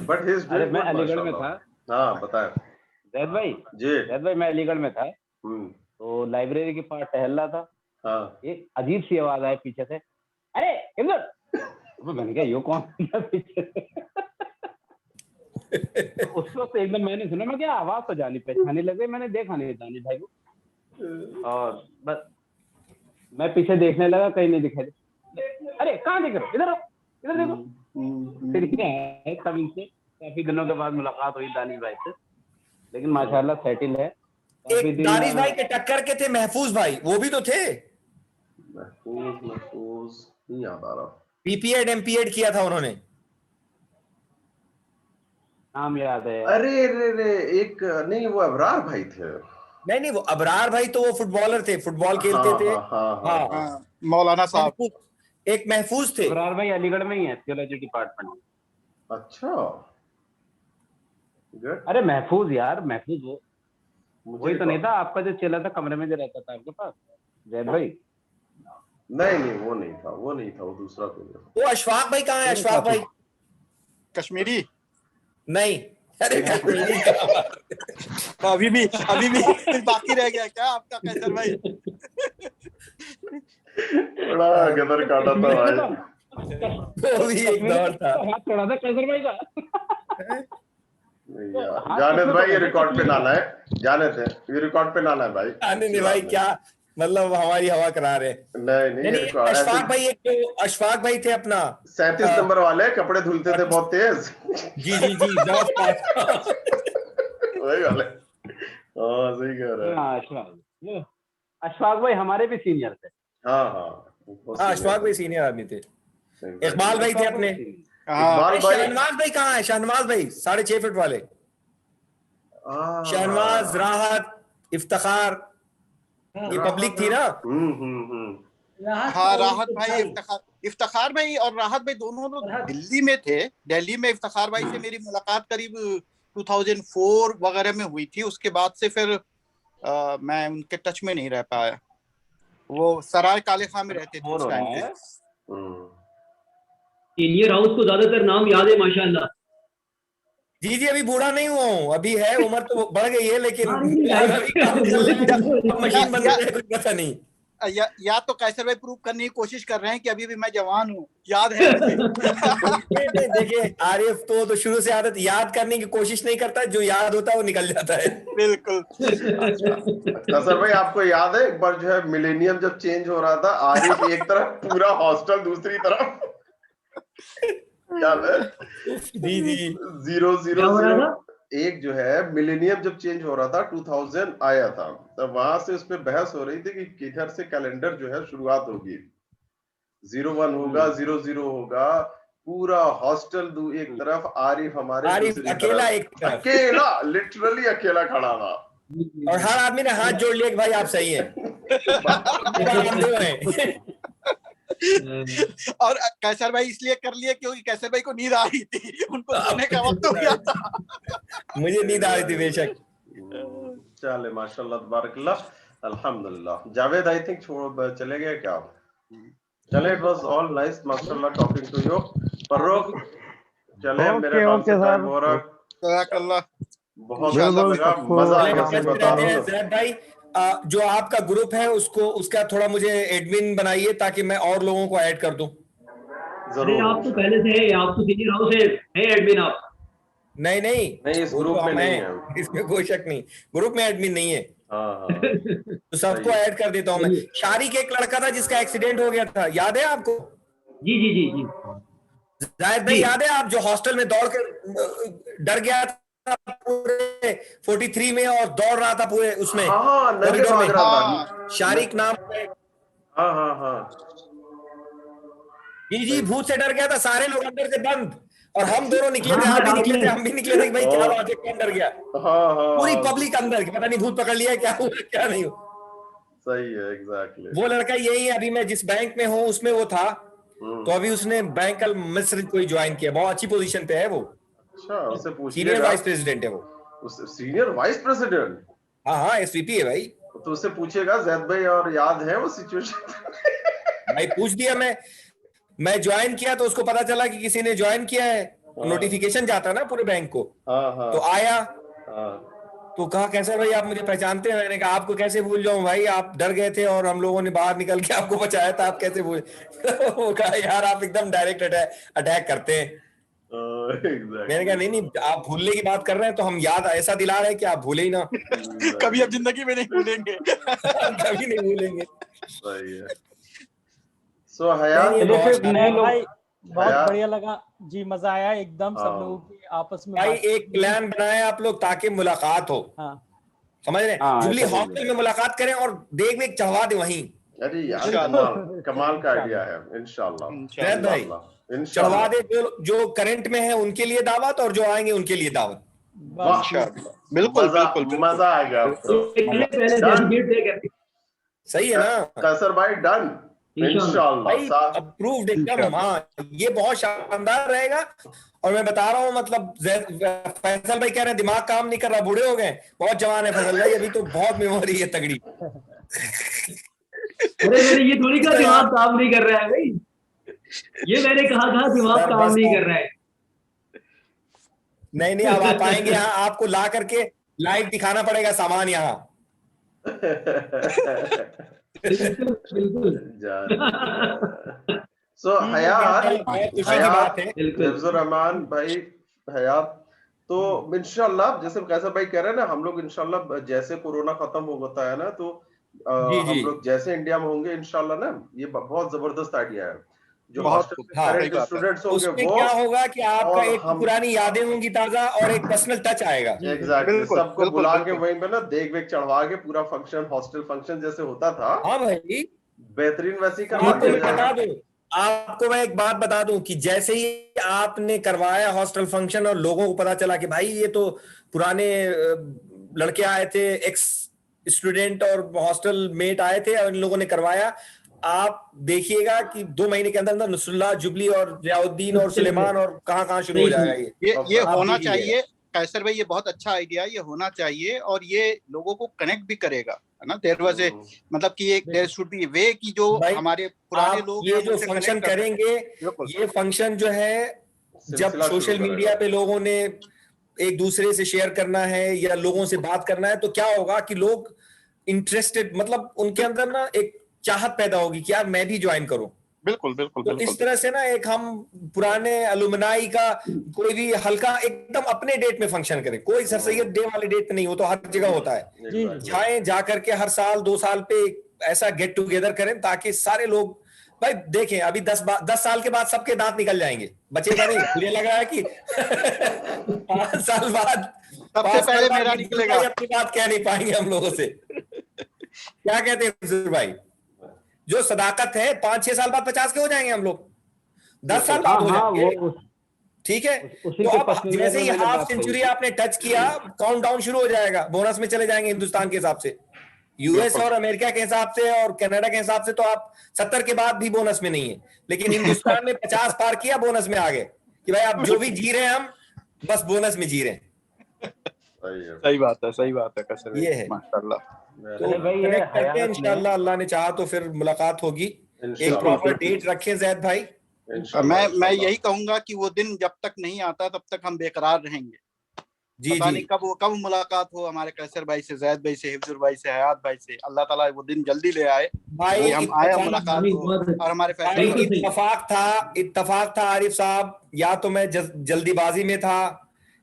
बट ही इज डूइंग। मैं अलीगढ़ में था। हाँ बताएं जैद भाई। जी। जैद भाई मैं अलीगढ़ में था, तो लाइब्रेरी के पास टहल रहा था, हाँ एक अजीब सी आवाज आई पीछे से, अरे इधर। मैंने कहा यो कौन पीछे से? तो उस वक्त एकदम मैंने सुना, मैं क्या आवाज तो जानी पहचानी लग गई, मैंने देखा नहीं दानिश भाई को, और बस मैं पीछे देखने लगा, कहीं नहीं दिखाई दे। अरे कहाँ देख रहे हो, इधर आओ, इधर देखो। फिर तब इनसे काफी दिनों के बाद मुलाकात हुई दानिश भाई से, लेकिन माशाल्लाह सेटिल है। एक दानिश भाई के टक्कर के थे महफूज भाई, वो भी तो थे। महफूज नहीं याद आ रहा। पीपीएड एमपीएड किया था उन्होंने, नाम याद है। अरे रे एक नहीं, वो अबरार भाई थे। नहीं वो अबरार भाई तो वो फुटबॉलर थे, फुटबॉल खेलते थे। हाँ। मौलाना साहब। एक महफूज थे। अबरार भाई अलीगढ़ में ही है, थियोलॉजी डिपार्टमेंट। अच्छा अरे महफूज यार, महफूज वो वही तो नहीं था आपका जो चेला था, कमरे में जो रहता था आपके पास, जैद भाई? नहीं वो नहीं था, वो दूसरा कोई। वो अशफाक भाई कहाँ है? अशफाक भाई कश्मीरी नहीं, अरे कश्मीरी अभी भी बाकी रह गया क्या आपका कैसर भाई? बड़ा गदर काटा था भाई। वो भी एक दौर था। हाथ छोड़ा था कैसर भाई का। जाने दे भाई, ये रिकॉर्ड पे डाला है, जाने दे, ये रिकॉर्ड पे डाला है भाई। जाने दे भाई, क्या मतलब हमारी हवा करा रहे। नहीं अशफाक भाई, एक तो अशफाक भाई थे अपना 37 नंबर वाले, कपड़े धुलते थे बहुत तेज। जी वही वाले। हाँ सही कह रहे हैं। अशफाक भाई हमारे भी सीनियर थे। हाँ अशफाक भाई सीनियर आदमी थे। इकबाल भाई थे अपने। शहनवाज भाई कहाँ है? शहनवाज भाई 6.5 फीट वाले, शहनवाज, राहत, इफ्तिखार, ये पब्लिक थी ना। हाँ राहत भाई, इफ्तिखार भाई और राहत भाई दोनों लोग दिल्ली में थे। दिल्ली में इफ्तिखार भाई से मेरी मुलाकात करीब 2004 वगैरह में हुई थी। उसके बाद से फिर मैं उनके टच में नहीं रह पाया। वो सराय काले खां में रहते थे उस टाइम पे। सीनियर हाउस को ज्यादातर नाम याद है माशाल्लाह। जी अभी बूढ़ा नहीं हुआ हूँ, अभी है, उम्र तो बढ़ गई है, लेकिन मशीन बन रही है, कुछ पता नहीं। या तो कैसर भाई प्रूव करने की कोशिश कर रहे हैं कि अभी भी मैं जवान हूँ, याद है। देखिए आरिफ तो शुरू से आदत याद करने की कोशिश नहीं करता, जो याद होता है वो निकल जाता है। बिल्कुल। कैसर भाई आपको याद है एक बार जो है मिलेनियम जब चेंज हो रहा था, आरिफ एक तरफ, पूरा हॉस्टल दूसरी तरफ, याद है? जी 000 एक जो है मिलेनियम जब चेंज हो रहा था 2000 आया था, तब वहां से उस पर बहस हो रही थी कि किधर से कैलेंडर जो है शुरुआत होगी, 01 होगा 00 होगा, पूरा हॉस्टल एक तरफ, आरिफ हमारे अकेला अकेला लिटरली अकेला खड़ा था, और हर आदमी ने हाथ जोड़ लिया कि भाई आप सही हैं। और कैसर भाई इसलिए कर लिए क्योंकि कैसर भाई को नींद आ रही थी, उनको सोने का वक्त हो गया था। मुझे नींद आ रही थी बेशक। चले माशाल्लाह तबारकल्लाह अल्हम्दुलिल्लाह। जावेद आई थिंक छोड़ चले गए क्या? चले, इट वाज ऑल नाइस माशाल्लाह टॉकिंग टू यू। फर्रुख चले, मेरे ख्याल से टाइम हो रहा है, बहुत अच्छा लगा, मजा आया। भाई जो आपका ग्रुप है उसका थोड़ा मुझे एडमिन बनाइए ताकि मैं और लोगों को ऐड कर दूं। जरूर। आप तो पहले से है, आप तो सीनियर हाउस है एडमिन आप। नहीं इस ग्रुप में नहीं है, इसमें कोई शक नहीं, ग्रुप में एडमिन नहीं है। तो सबको ऐड कर देता हूँ मैं। शारिक एक लड़का था जिसका एक्सीडेंट हो गया था, याद है आपको? जी। जाहिद भाई याद है आप, जो हॉस्टल में दौड़ कर डर गया था पूरे 43 में और दौड़ रहा था पूरे उसमें, कॉरिडोर में, शारिक नाम। जी भूत से डर गया था, सारे लोग अंदर से बंद, और हम दोनों निकले थे, आप भी निकले थे, हम भी निकले थे, भाई क्या बात है, कौन डर गया? पूरी पब्लिक अंदर, पता नहीं भूत पकड़ लिया क्या हुआ क्या नहीं हुआ। सही है, एग्जैक्टली। वो लड़का यही है, अभी मैं जिस बैंक में हूँ उसमें वो था, तो अभी उसने बैंक मिस्र कोई ज्वाइन किया, बहुत अच्छी पोजीशन पे है वो। अच्छा, उससे पूछिएगा, सीनियर वाइस प्रेसिडेंट है वो। Senior vice president? हाँ एसवीपी है भाई। तो उससे पूछिएगा जैद भाई, और याद है वो सिचुएशन? भाई पूछ दिया मैं ज्वाइन किया तो उसको पता चला कि किसी ने ज्वाइन किया है, नोटिफिकेशन जाता ना पूरे बैंक को, तो आया, तो कहा कैसे भाई आप मुझे पहचानते हैं? मैंने कहा आपको कैसे भूल जाऊं भाई, आप डर गए थे और हम लोगों ने बाहर निकल के आपको बचाया था, आप कैसे भूल वो कहा यार आप एकदम डायरेक्ट अटैक करते हैं। मैंने कहा नहीं नहीं, आप भूलने की बात कर रहे हैं तो हम याद ऐसा दिला रहे हैं कि आप भूले ही ना। कभी अब जिंदगी में नहीं भूलेंगे। कभी नहीं भूलेंगे। सही है। सो हयात भाई बहुत बढ़िया लगा जी, मजा आया एकदम सब लोगों की आपस में। भाई एक प्लान बनाए आप लोग ताकि मुलाकात हो। हाँ समझ रहे हैं, जुबली हॉस्टल में मुलाकात करें और देख वेख चढ़वा दे वहीं। अरे यार कमाल का आइडिया है। इंशाल्लाह भाई चढ़वा दे, जो करंट में है उनके लिए दावत और जो आएंगे उनके लिए दावत। बिल्कुल बिल्कुल मजा आएगा। सही है ना कैसर भाई? डन इंशाल्लाह, अप्रूव्ड एकदम। हाँ ये बहुत शानदार रहेगा। और मैं बता रहा हूँ मतलब फैसल भाई कह रहे हैं दिमाग काम नहीं कर रहा, बूढ़े हो गए, बहुत जवान है फैसल भाई, अभी तो बहुत मेमोरी है तगड़ी। अरे मेरे ये थोड़ी का दिमाग काम नहीं कर रहा है भाई, ये मैंने कहा था दिमाग काम नहीं कर रहा है। नहीं नहीं, अब आप आएंगे यहाँ, आपको ला करके लाइव दिखाना पड़ेगा सामान यहाँ। बिल्कुल। सो हयात, खुशी की बात है हिफ्जुर रहमान भाई हयात, तो इंशाल्लाह जैसे कैसर भाई कह रहे हैं ना, हम लोग इंशाल्लाह जैसे कोरोना खत्म होता है ना तो हम लोग जैसे इंडिया में होंगे इंशाल्लाह ना, ये बहुत जबरदस्त आइडिया है। जो स्टूडेंट्स होंगे वो क्या होगा कि आपका एक पुरानी यादें होंगी ताजा और एक पर्सनल टच आएगा। एग्जैक्टली, सबको बुला के वहीं पे ना देख वेख चढ़वा के पूरा फंक्शन हॉस्टल फंक्शन जैसे होता था। हाँ भाई बेहतरीन वैसी आपको मैं एक बात बता दूं कि जैसे ही आपने करवाया हॉस्टल फंक्शन और लोगों को पता चला कि भाई ये तो पुराने लड़के आए थे, एक्स स्टूडेंट और हॉस्टल मेट आए थे और इन लोगों ने करवाया, आप देखिएगा कि 2 महीने के अंदर नुसरुल्लाह, जुबली और जियाउद्दीन और सुलेमान और कहां शुरू हो जाएगा। ये होना चाहिए कैसर भाई, ये बहुत अच्छा आइडिया, ये होना चाहिए और ये लोगों को कनेक्ट भी करेगा, है ना। देयर वाज ए मतलब कि एक देयर शुड बी वे कि जो हमारे पुराने लोग ये जो फंक्शन करेंगे, ये फंक्शन जो है जब सोशल मीडिया पे लोगों ने एक दूसरे से शेयर करना है या लोगों से बात करना है तो क्या होगा कि लोग इंटरेस्टेड, मतलब उनके अंदर ना एक चाहत पैदा होगी कि यार मैं भी ज्वाइन करूं। बिल्कुल बिल्कुल। तो इस तरह से ना एक हम पुराने अलुमनाई का कोई भी हल्का एकदम अपने डेट में फंक्शन करें, कोई सर सैयद डे वाले डेट पे नहीं, वो तो हर जगह होता है। जाएं, जा करके हर साल 2 साल पे ऐसा गेट टुगेदर करें ताकि सारे लोग भाई देखें। अभी 10 साल के बाद सबके दांत निकल जाएंगे, बचेगा नहीं। मुझे लग रहा है कि 5 साल बाद सबसे पहले मेरा निकलेगा, अपनी बात कह नहीं पाएंगे हम लोगों से। क्या कहते हैं भाई? जो सदाकत है 5-6 साल बाद 50 के हो जाएंगे हम लोग, 10 साल बाद हो जाएंगे। ठीक है, तो अब जैसे ही हाफ सेंचुरी आपने टच किया, काउंटडाउन शुरू हो जाएगा, बोनस में चले जाएंगे हिंदुस्तान के हिसाब से। यूएस और अमेरिका के हिसाब से और कनाडा के हिसाब से तो आप 70 के बाद भी बोनस में नहीं है, लेकिन हिंदुस्तान में 50 पार किया, बोनस में आ गए कि भाई आप जो भी जी रहे हैं हम बस बोनस में जी रहे हैं। सही बात है, सही बात है कैसर, ये है माशाल्लाह। तो इंशाल्लाह अल्लाह ने चाहा तो फिर मुलाकात होगी। एक प्रॉपर डेट रखें जैद भाई। मैं यही कहूंगा कि वो दिन जब तक नहीं आता तब तक हम बेकरार रहेंगे। जी पता नहीं कब मुलाकात हो हमारे कैसर भाई से, जैद भाई से, हिफ्जुर भाई से, हयात भाई से। अल्लाह ताला वो दिन जल्दी ले आए भाई, हम आए मुलाकात हो और हमारे फैसले। इत्तफाक था आरिफ साहब, या तो मैं जल्दीबाजी में था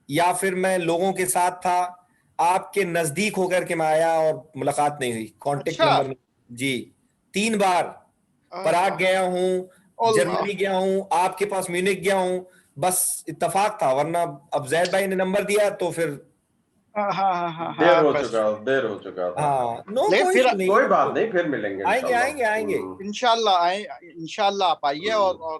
या फिर मैं लोगों के साथ था। आपके नजदीक होकर के मैं आया और मुलाकात नहीं हुई, कांटेक्ट नंबर जी 3 बार पराग गया हूँ, जर्मनी गया हूँ, आपके पास म्यूनिख गया हूँ, बस इत्तेफाक था। वरना अब जैद भाई ने नंबर दिया तो फिर देर हो चुका था। कोई बात नहीं, फिर मिलेंगे, आएंगे इंशाल्लाह आप आइए। और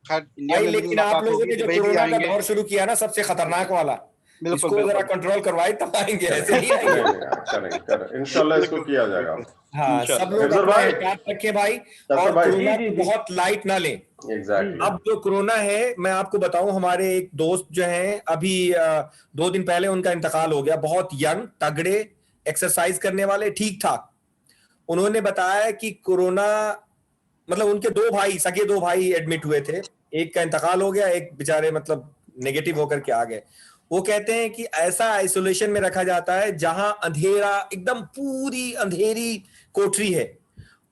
खैर इंडिया में लेकिन आप लोगों ने जो कोरोना का दौर शुरू किया ना, सबसे खतरनाक वाला, इसको जरा कंट्रोल करवाए तब आएंगे, ऐसे नहीं आएंगे। इंशाल्लाह इसको किया जाएगा। हाँ, सब लोग एहतियात रखें भाई, और कोरोना को बहुत लाइट ना लें। अब जो कोरोना है, मैं आपको बताऊं, हमारे एक दोस्त जो हैं, अभी 2 दिन पहले उनका इंतकाल हो गया। बहुत यंग, तगड़े, एक्सरसाइज करने वाले, ठीक ठाक। उन्होंने बताया कि कोरोना, मतलब उनके 2 भाई, सगे 2 भाई एडमिट हुए थे, एक का इंतकाल हो गया, एक बेचारे मतलब नेगेटिव होकर के आ गए। वो कहते हैं कि ऐसा आइसोलेशन में रखा जाता है जहां अंधेरा, एकदम पूरी अंधेरी कोठरी है,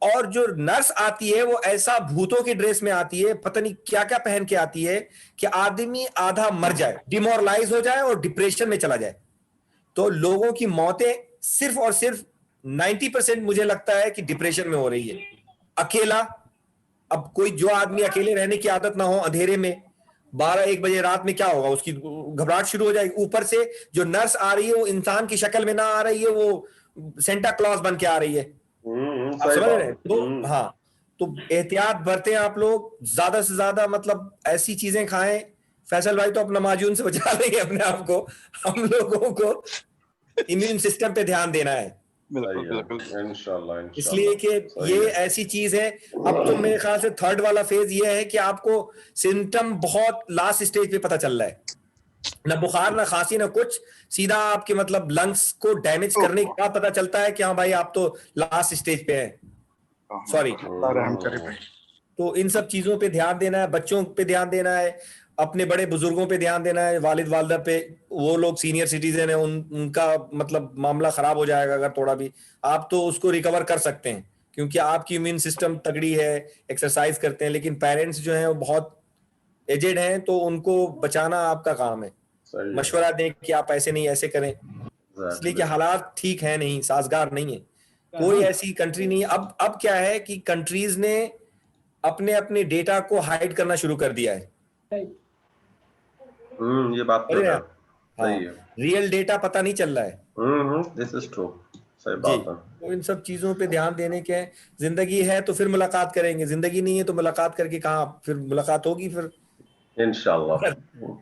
और जो नर्स आती है वो ऐसा भूतों की ड्रेस में आती है, पता नहीं क्या क्या पहन के आती है कि आदमी आधा मर जाए, डिमोरलाइज हो जाए और डिप्रेशन में चला जाए। तो लोगों की मौतें सिर्फ और सिर्फ 90% मुझे लगता है कि डिप्रेशन में हो रही है। अकेला, अब कोई जो आदमी अकेले रहने की आदत ना हो, अंधेरे में 12-1 बजे रात में क्या होगा, उसकी घबराहट शुरू हो जाएगी। ऊपर से जो नर्स आ रही है वो इंसान की शक्ल में ना आ रही है, वो सेंटा क्लॉज बन के आ रही है। आप समझ रहे हैं? तो हाँ, तो एहतियात बरतें आप लोग, ज्यादा से ज्यादा मतलब ऐसी चीजें खाएं। फैसल भाई तो अपना माजून से बचा लेंगे अपने आप को, हम लोगों को इम्यून सिस्टम पे ध्यान देना है। इंशाल्लाह। इसलिए कि ये ऐसी चीज है। अब तो मेरे ख्याल से थर्ड वाला फेज ये है कि आपको सिम्टम बहुत लास्ट स्टेज पे पता चल रहा है, ना बुखार ना खांसी ना कुछ, सीधा आपके मतलब लंग्स को डैमेज करने के बाद पता चलता है कि हाँ भाई आप तो लास्ट स्टेज पे हैं। सॉरी। तो इन सब चीजों पे ध्यान देना है, बच्चों पे ध्यान देना है, अपने बड़े बुजुर्गों पे ध्यान देना है, वालिद वालदा पे। वो लोग सीनियर सिटीजन है, उनका मतलब मामला खराब हो जाएगा अगर थोड़ा भी, आप तो उसको रिकवर कर सकते हैं क्योंकि आपकी इम्यून सिस्टम तगड़ी है, एक्सरसाइज करते हैं। लेकिन पेरेंट्स जो हैं वो बहुत एजेड हैं, तो उनको बचाना आपका काम है। मशवरा दें कि आप ऐसे नहीं ऐसे करें, इसलिए कि हालात ठीक है नहीं, साजगार नहीं है। कोई ऐसी कंट्री नहीं है। अब क्या है कि कंट्रीज ने अपने अपने डेटा को हाइड करना शुरू कर दिया है। ये बात तो है, सही है। रियल डेटा पता नहीं चल रहा है। दिस इज ट्रू, सही बात है। तो इन सब चीजों पे ध्यान देने के, जिंदगी है तो फिर मुलाकात करेंगे, जिंदगी नहीं है तो मुलाकात करके कहाँ फिर मुलाकात होगी फिर इंशाल्लाह।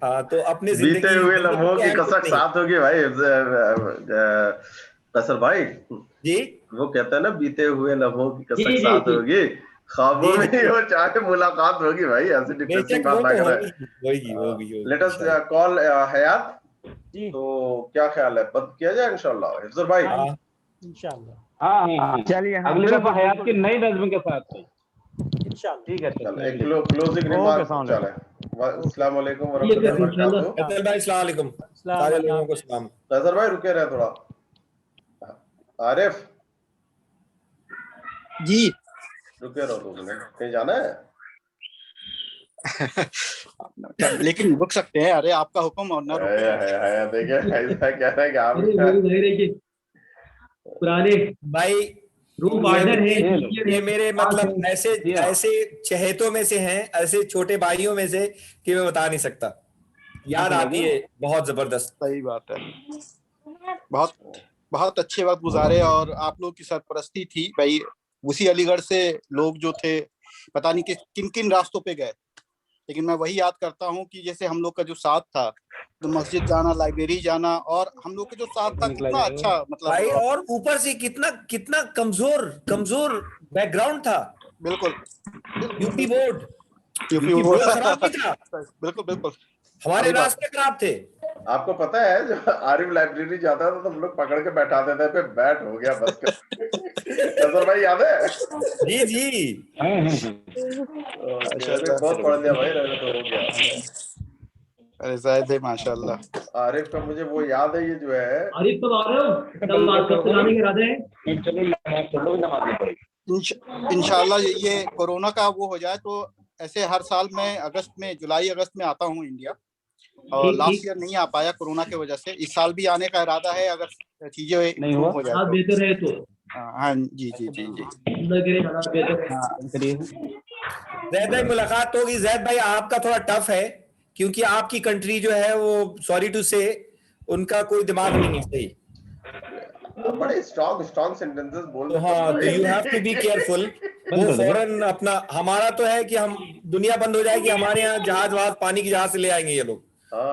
हाँ, तो अपने बीते हुए लम्हों की कसक साथ होगी भाई। कसर भाई जी, वो कहता है ना, बीते हुए लम्हों की कसक साथ होगी, ख्वाबों में ही हो चाहे मुलाकात होगी भाई। ऐसी डिप्रेसिंग बात ना करें। लेट अस कॉल हयात। तो क्या ख्याल है, बंद किया जाए इंशाल्लाह हिफ्जर भाई? इंशाल्लाह। हाँ चलिए, अगली दफा हयात की नई नज़्म के साथ इंशाल्लाह। ठीक है। एक क्लोजिंग रिमार्क चले। अस्सलाम वालेकुम व रहमतुल्लाहि व बरकातहू। फैसल भाई अस्सलाम वालेकुम, सारे लोगों को सलाम। फैसल भाई रुके रहे थोड़ा। आरिफ जी रुके रहो 2 मिनट, कहीं जाना है? लेकिन रुक सकते हैं। अरे आपका हुक्म और ना रुके। देखिए ऐसा कह रहा है कि आप पुराने भाई रूम पार्टनर है ये मेरे मतलब ऐसे चहेतों में से हैं, ऐसे छोटे भाइयों में से कि मैं बता नहीं सकता। याद आती है बहुत जबरदस्त। सही बात है। बहुत बहुत अच्छे वक्त गुजारे और आप लोग की सरपरस्ती थी भाई। उसी अलीगढ़ से लोग जो थे पता नहीं किन किन रास्तों पे गए, लेकिन मैं वही याद करता हूँ कि जैसे हम लोग का जो साथ था, तो मस्जिद जाना, लाइब्रेरी जाना, और हम लोग के जो साथ था कितना अच्छा मतलब भाई, और ऊपर से कितना कमजोर बैकग्राउंड था। बिल्कुल यूपी बोर्ड खराब भी था। बिल्कुल हमारे रास्ते खराब थे। आपको पता है जब आरिफ लाइब्रेरी जाता था तो हम लोग पकड़ के बैठा देते थे, बैठ हो गया बस। नजर भाई याद है? जी बहुत पढ़ लिया भाई, रहने तो हो गया। अरे जायद है माशाल्लाह। आरिफ का मुझे वो याद है, ये जो है आरिफ कब आ रहे हो? कब लाने के इरादे हैं? इंशाल्लाह ये कोरोना का वो हो जाए तो ऐसे हर साल मैं जुलाई अगस्त में आता हूँ इंडिया, और लास्ट ईयर नहीं आ पाया कोरोना की वजह से। इस साल भी आने का इरादा है अगर चीजें नहीं हो जाए बेहतर है तो। हाँ जी। जैद भाई मुलाकात होगी। जैद भाई आपका थोड़ा टफ है क्योंकि आपकी कंट्री जो है वो, सॉरी टू से, उनका कोई दिमाग नहीं है सही। बड़े स्ट्रॉन्ग सेंटेंसेस बोल रहे हैं। हाँ, तो you have to be careful. वो फौरन अपना, हमारा तो है कि हम दुनिया बंद हो जाएगी, हमारे यहाँ जहाज पानी की जहाज से ले आएंगे ये लोग।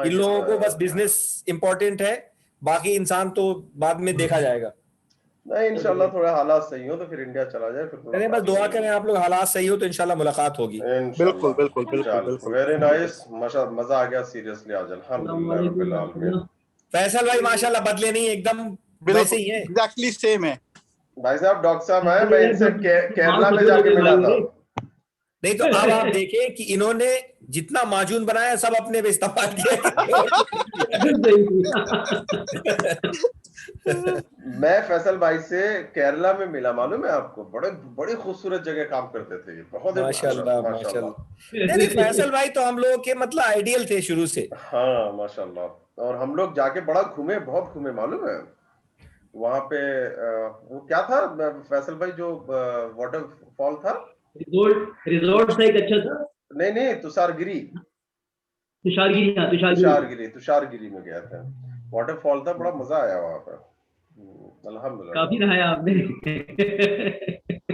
इन लोगों को बस बिजनेस इंपॉर्टेंट है, बाकी इंसान तो बाद में देखा जाएगा। नहीं इंशाल्लाह थोड़ा हालात सही हो तो फिर इंडिया चला जाए। फिर बस दुआ करें आप लोग हालात सही हो तो इंशाल्लाह मुलाकात होगी। बिल्कुल। वेरी नाइस, मजा आ गया सीरियसली आज, अल्हम्दुलिल्लाह रब्बिल आलमीन। फैसल भाई माशाल्लाह बदले नहीं, एकदम वैसे ही है, एग्जैक्टली सेम है। भाई साहब डॉक्टर साहब है, मैं इनसे केरला में जाके मिला था। नहीं तो अब आप देखें कि इन्होंने जितना माजून बनाया सब अपने पे इस्तेमाल किया। मैं फैसल भाई से केरला में मिला, मालूम है आपको? बड़े बड़ी खूबसूरत जगह काम करते थे ये, बहुत ही माशाल्लाह खूबसूरत, माशाल्लाह। नहीं फैसल भाई तो हम लोगों के मतलब आइडियल थे शुरू से। हाँ माशाल्लाह। और हम लोग जाके बड़ा घूमे, बहुत घूमे, मालूम है? वहां पे वो क्या था फैसल भाई, जो वाटरफॉल था, रिजॉर्ट था एक अच्छा था। नहीं नहीं, तुषारगिरी, तुषारगिरी, हाँ तुषारगिरी, तुषारगिरी में गया था। वाटरफॉल था, बड़ा मजा आया वहां पर, अल्हम्दुलिल्लाह। काफी नहाया आपने।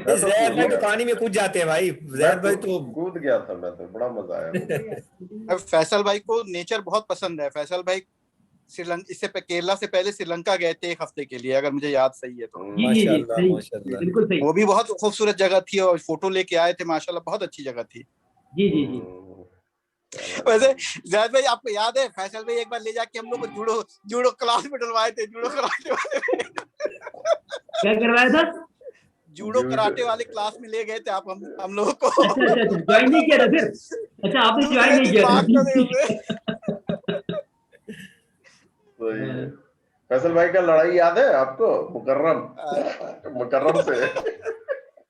जैद भाई तो पानी में कूद जाते हैं भाई, जैद भाई तो कूद गया था मैं तो, बड़ा मजा आया। फैसल भाई को नेचर बहुत पसंद है। फैसल भाई इससे केरला से पहले श्रीलंका गए थे 1 हफ्ते के लिए, अगर मुझे याद सही है तो। माशाल्लाह माशाल्लाह, बिल्कुल सही। वो भी बहुत खूबसूरत जगह थी और फोटो लेके आए थे, माशाल्लाह बहुत अच्छी जगह थी। जी जी जी। वैसे जायद भाई आपको याद है फैसल भाई एक बार ले जाके हम लोग को जूडो क्लास में डलवाए थे, जूडो कराटे वाले क्या करवाया था? जूडो कराटे वाले क्लास में ले गए थे आप हम लोगों को। अच्छा ज्वाइन नहीं किया था फिर? अच्छा आपने ज्वाइन नहीं किया था। सही है। फैसल भाई का लड़ाई याद है आपको? मुकर्रम से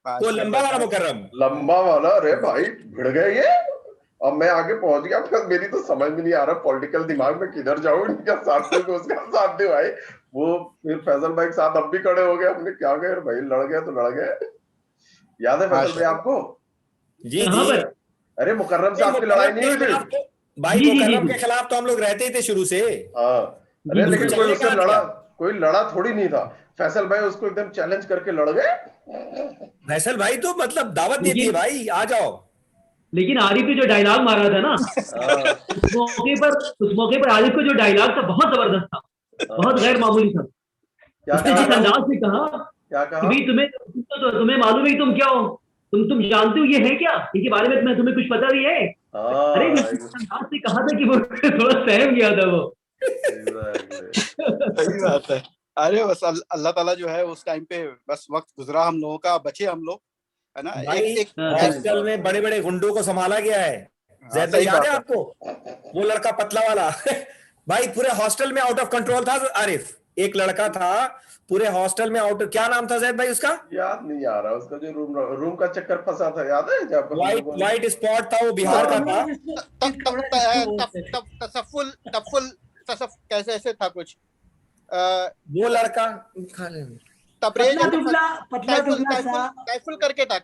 वो लंबा वाला मुकर्रम, लंबा वाला, अरे भाई भिड़ गए ये। अब मैं आगे पहुंच गया, फिर मेरी तो समझ में नहीं आ रहा पॉलिटिकल दिमाग में किधर जाऊं, इनका साथ दे उसका साथ दे भाई। वो फिर फैसल भाई के साथ अब भी खड़े हो गए, हमने क्या गए भाई, लड़ गए तो लड़ गए। याद है फैसल भाई आपको? जी जी। अरे मुकर्रम से आपकी लड़ाई नहीं हुई थी भाई? मुकर्रम के खिलाफ तो हम लोग रहते ही थे शुरू से। हाँ, अरे लेकिन कोई उससे कोई लड़ा थोड़ी नहीं था। फैसल भाई उसको एकदम चैलेंज करके लड़ गए। फैसल भाई तो मतलब दावत देती है भाई, आ जाओ। लेकिन आरिफ ने जो डायलॉग मारा था ना, उस मौके पर आरिफ का जो डायलॉग था बहुत जबरदस्त था, बहुत गैर मामूली था। उसने जिस अंदाज से कहा कि भाई तुम्हें मालूम है तुम क्या हो, तुम जानते हो ये है क्या, इनके बारे में तुम्हें कुछ पता नहीं है। अरे अंदाज से कहा था कि वो थोड़ा सहम गया था वो। सही बात है। अरे बस अल्लाह ताला जो है उस टाइम पे बस वक्त गुजरा हम लोगों का, बचे हम लोग, है ना। एक हॉस्टल में बड़े बड़े गुंडों को संभाला गया है। जैद भाई याद है आपको वो लड़का पतला वाला? भाई पूरे हॉस्टल में आउट ऑफ कंट्रोल था आरिफ। एक लड़का था पूरे हॉस्टल में आउट, क्या नाम था जैद भाई उसका? याद नहीं आ रहा उसका, जो रूम का चक्कर फंसा था, याद है? जब वाइट स्पॉट था, वो बिहार का था। कैसे ऐसे था कुछ, वो लड़का तबरेज, कैफुल करके था।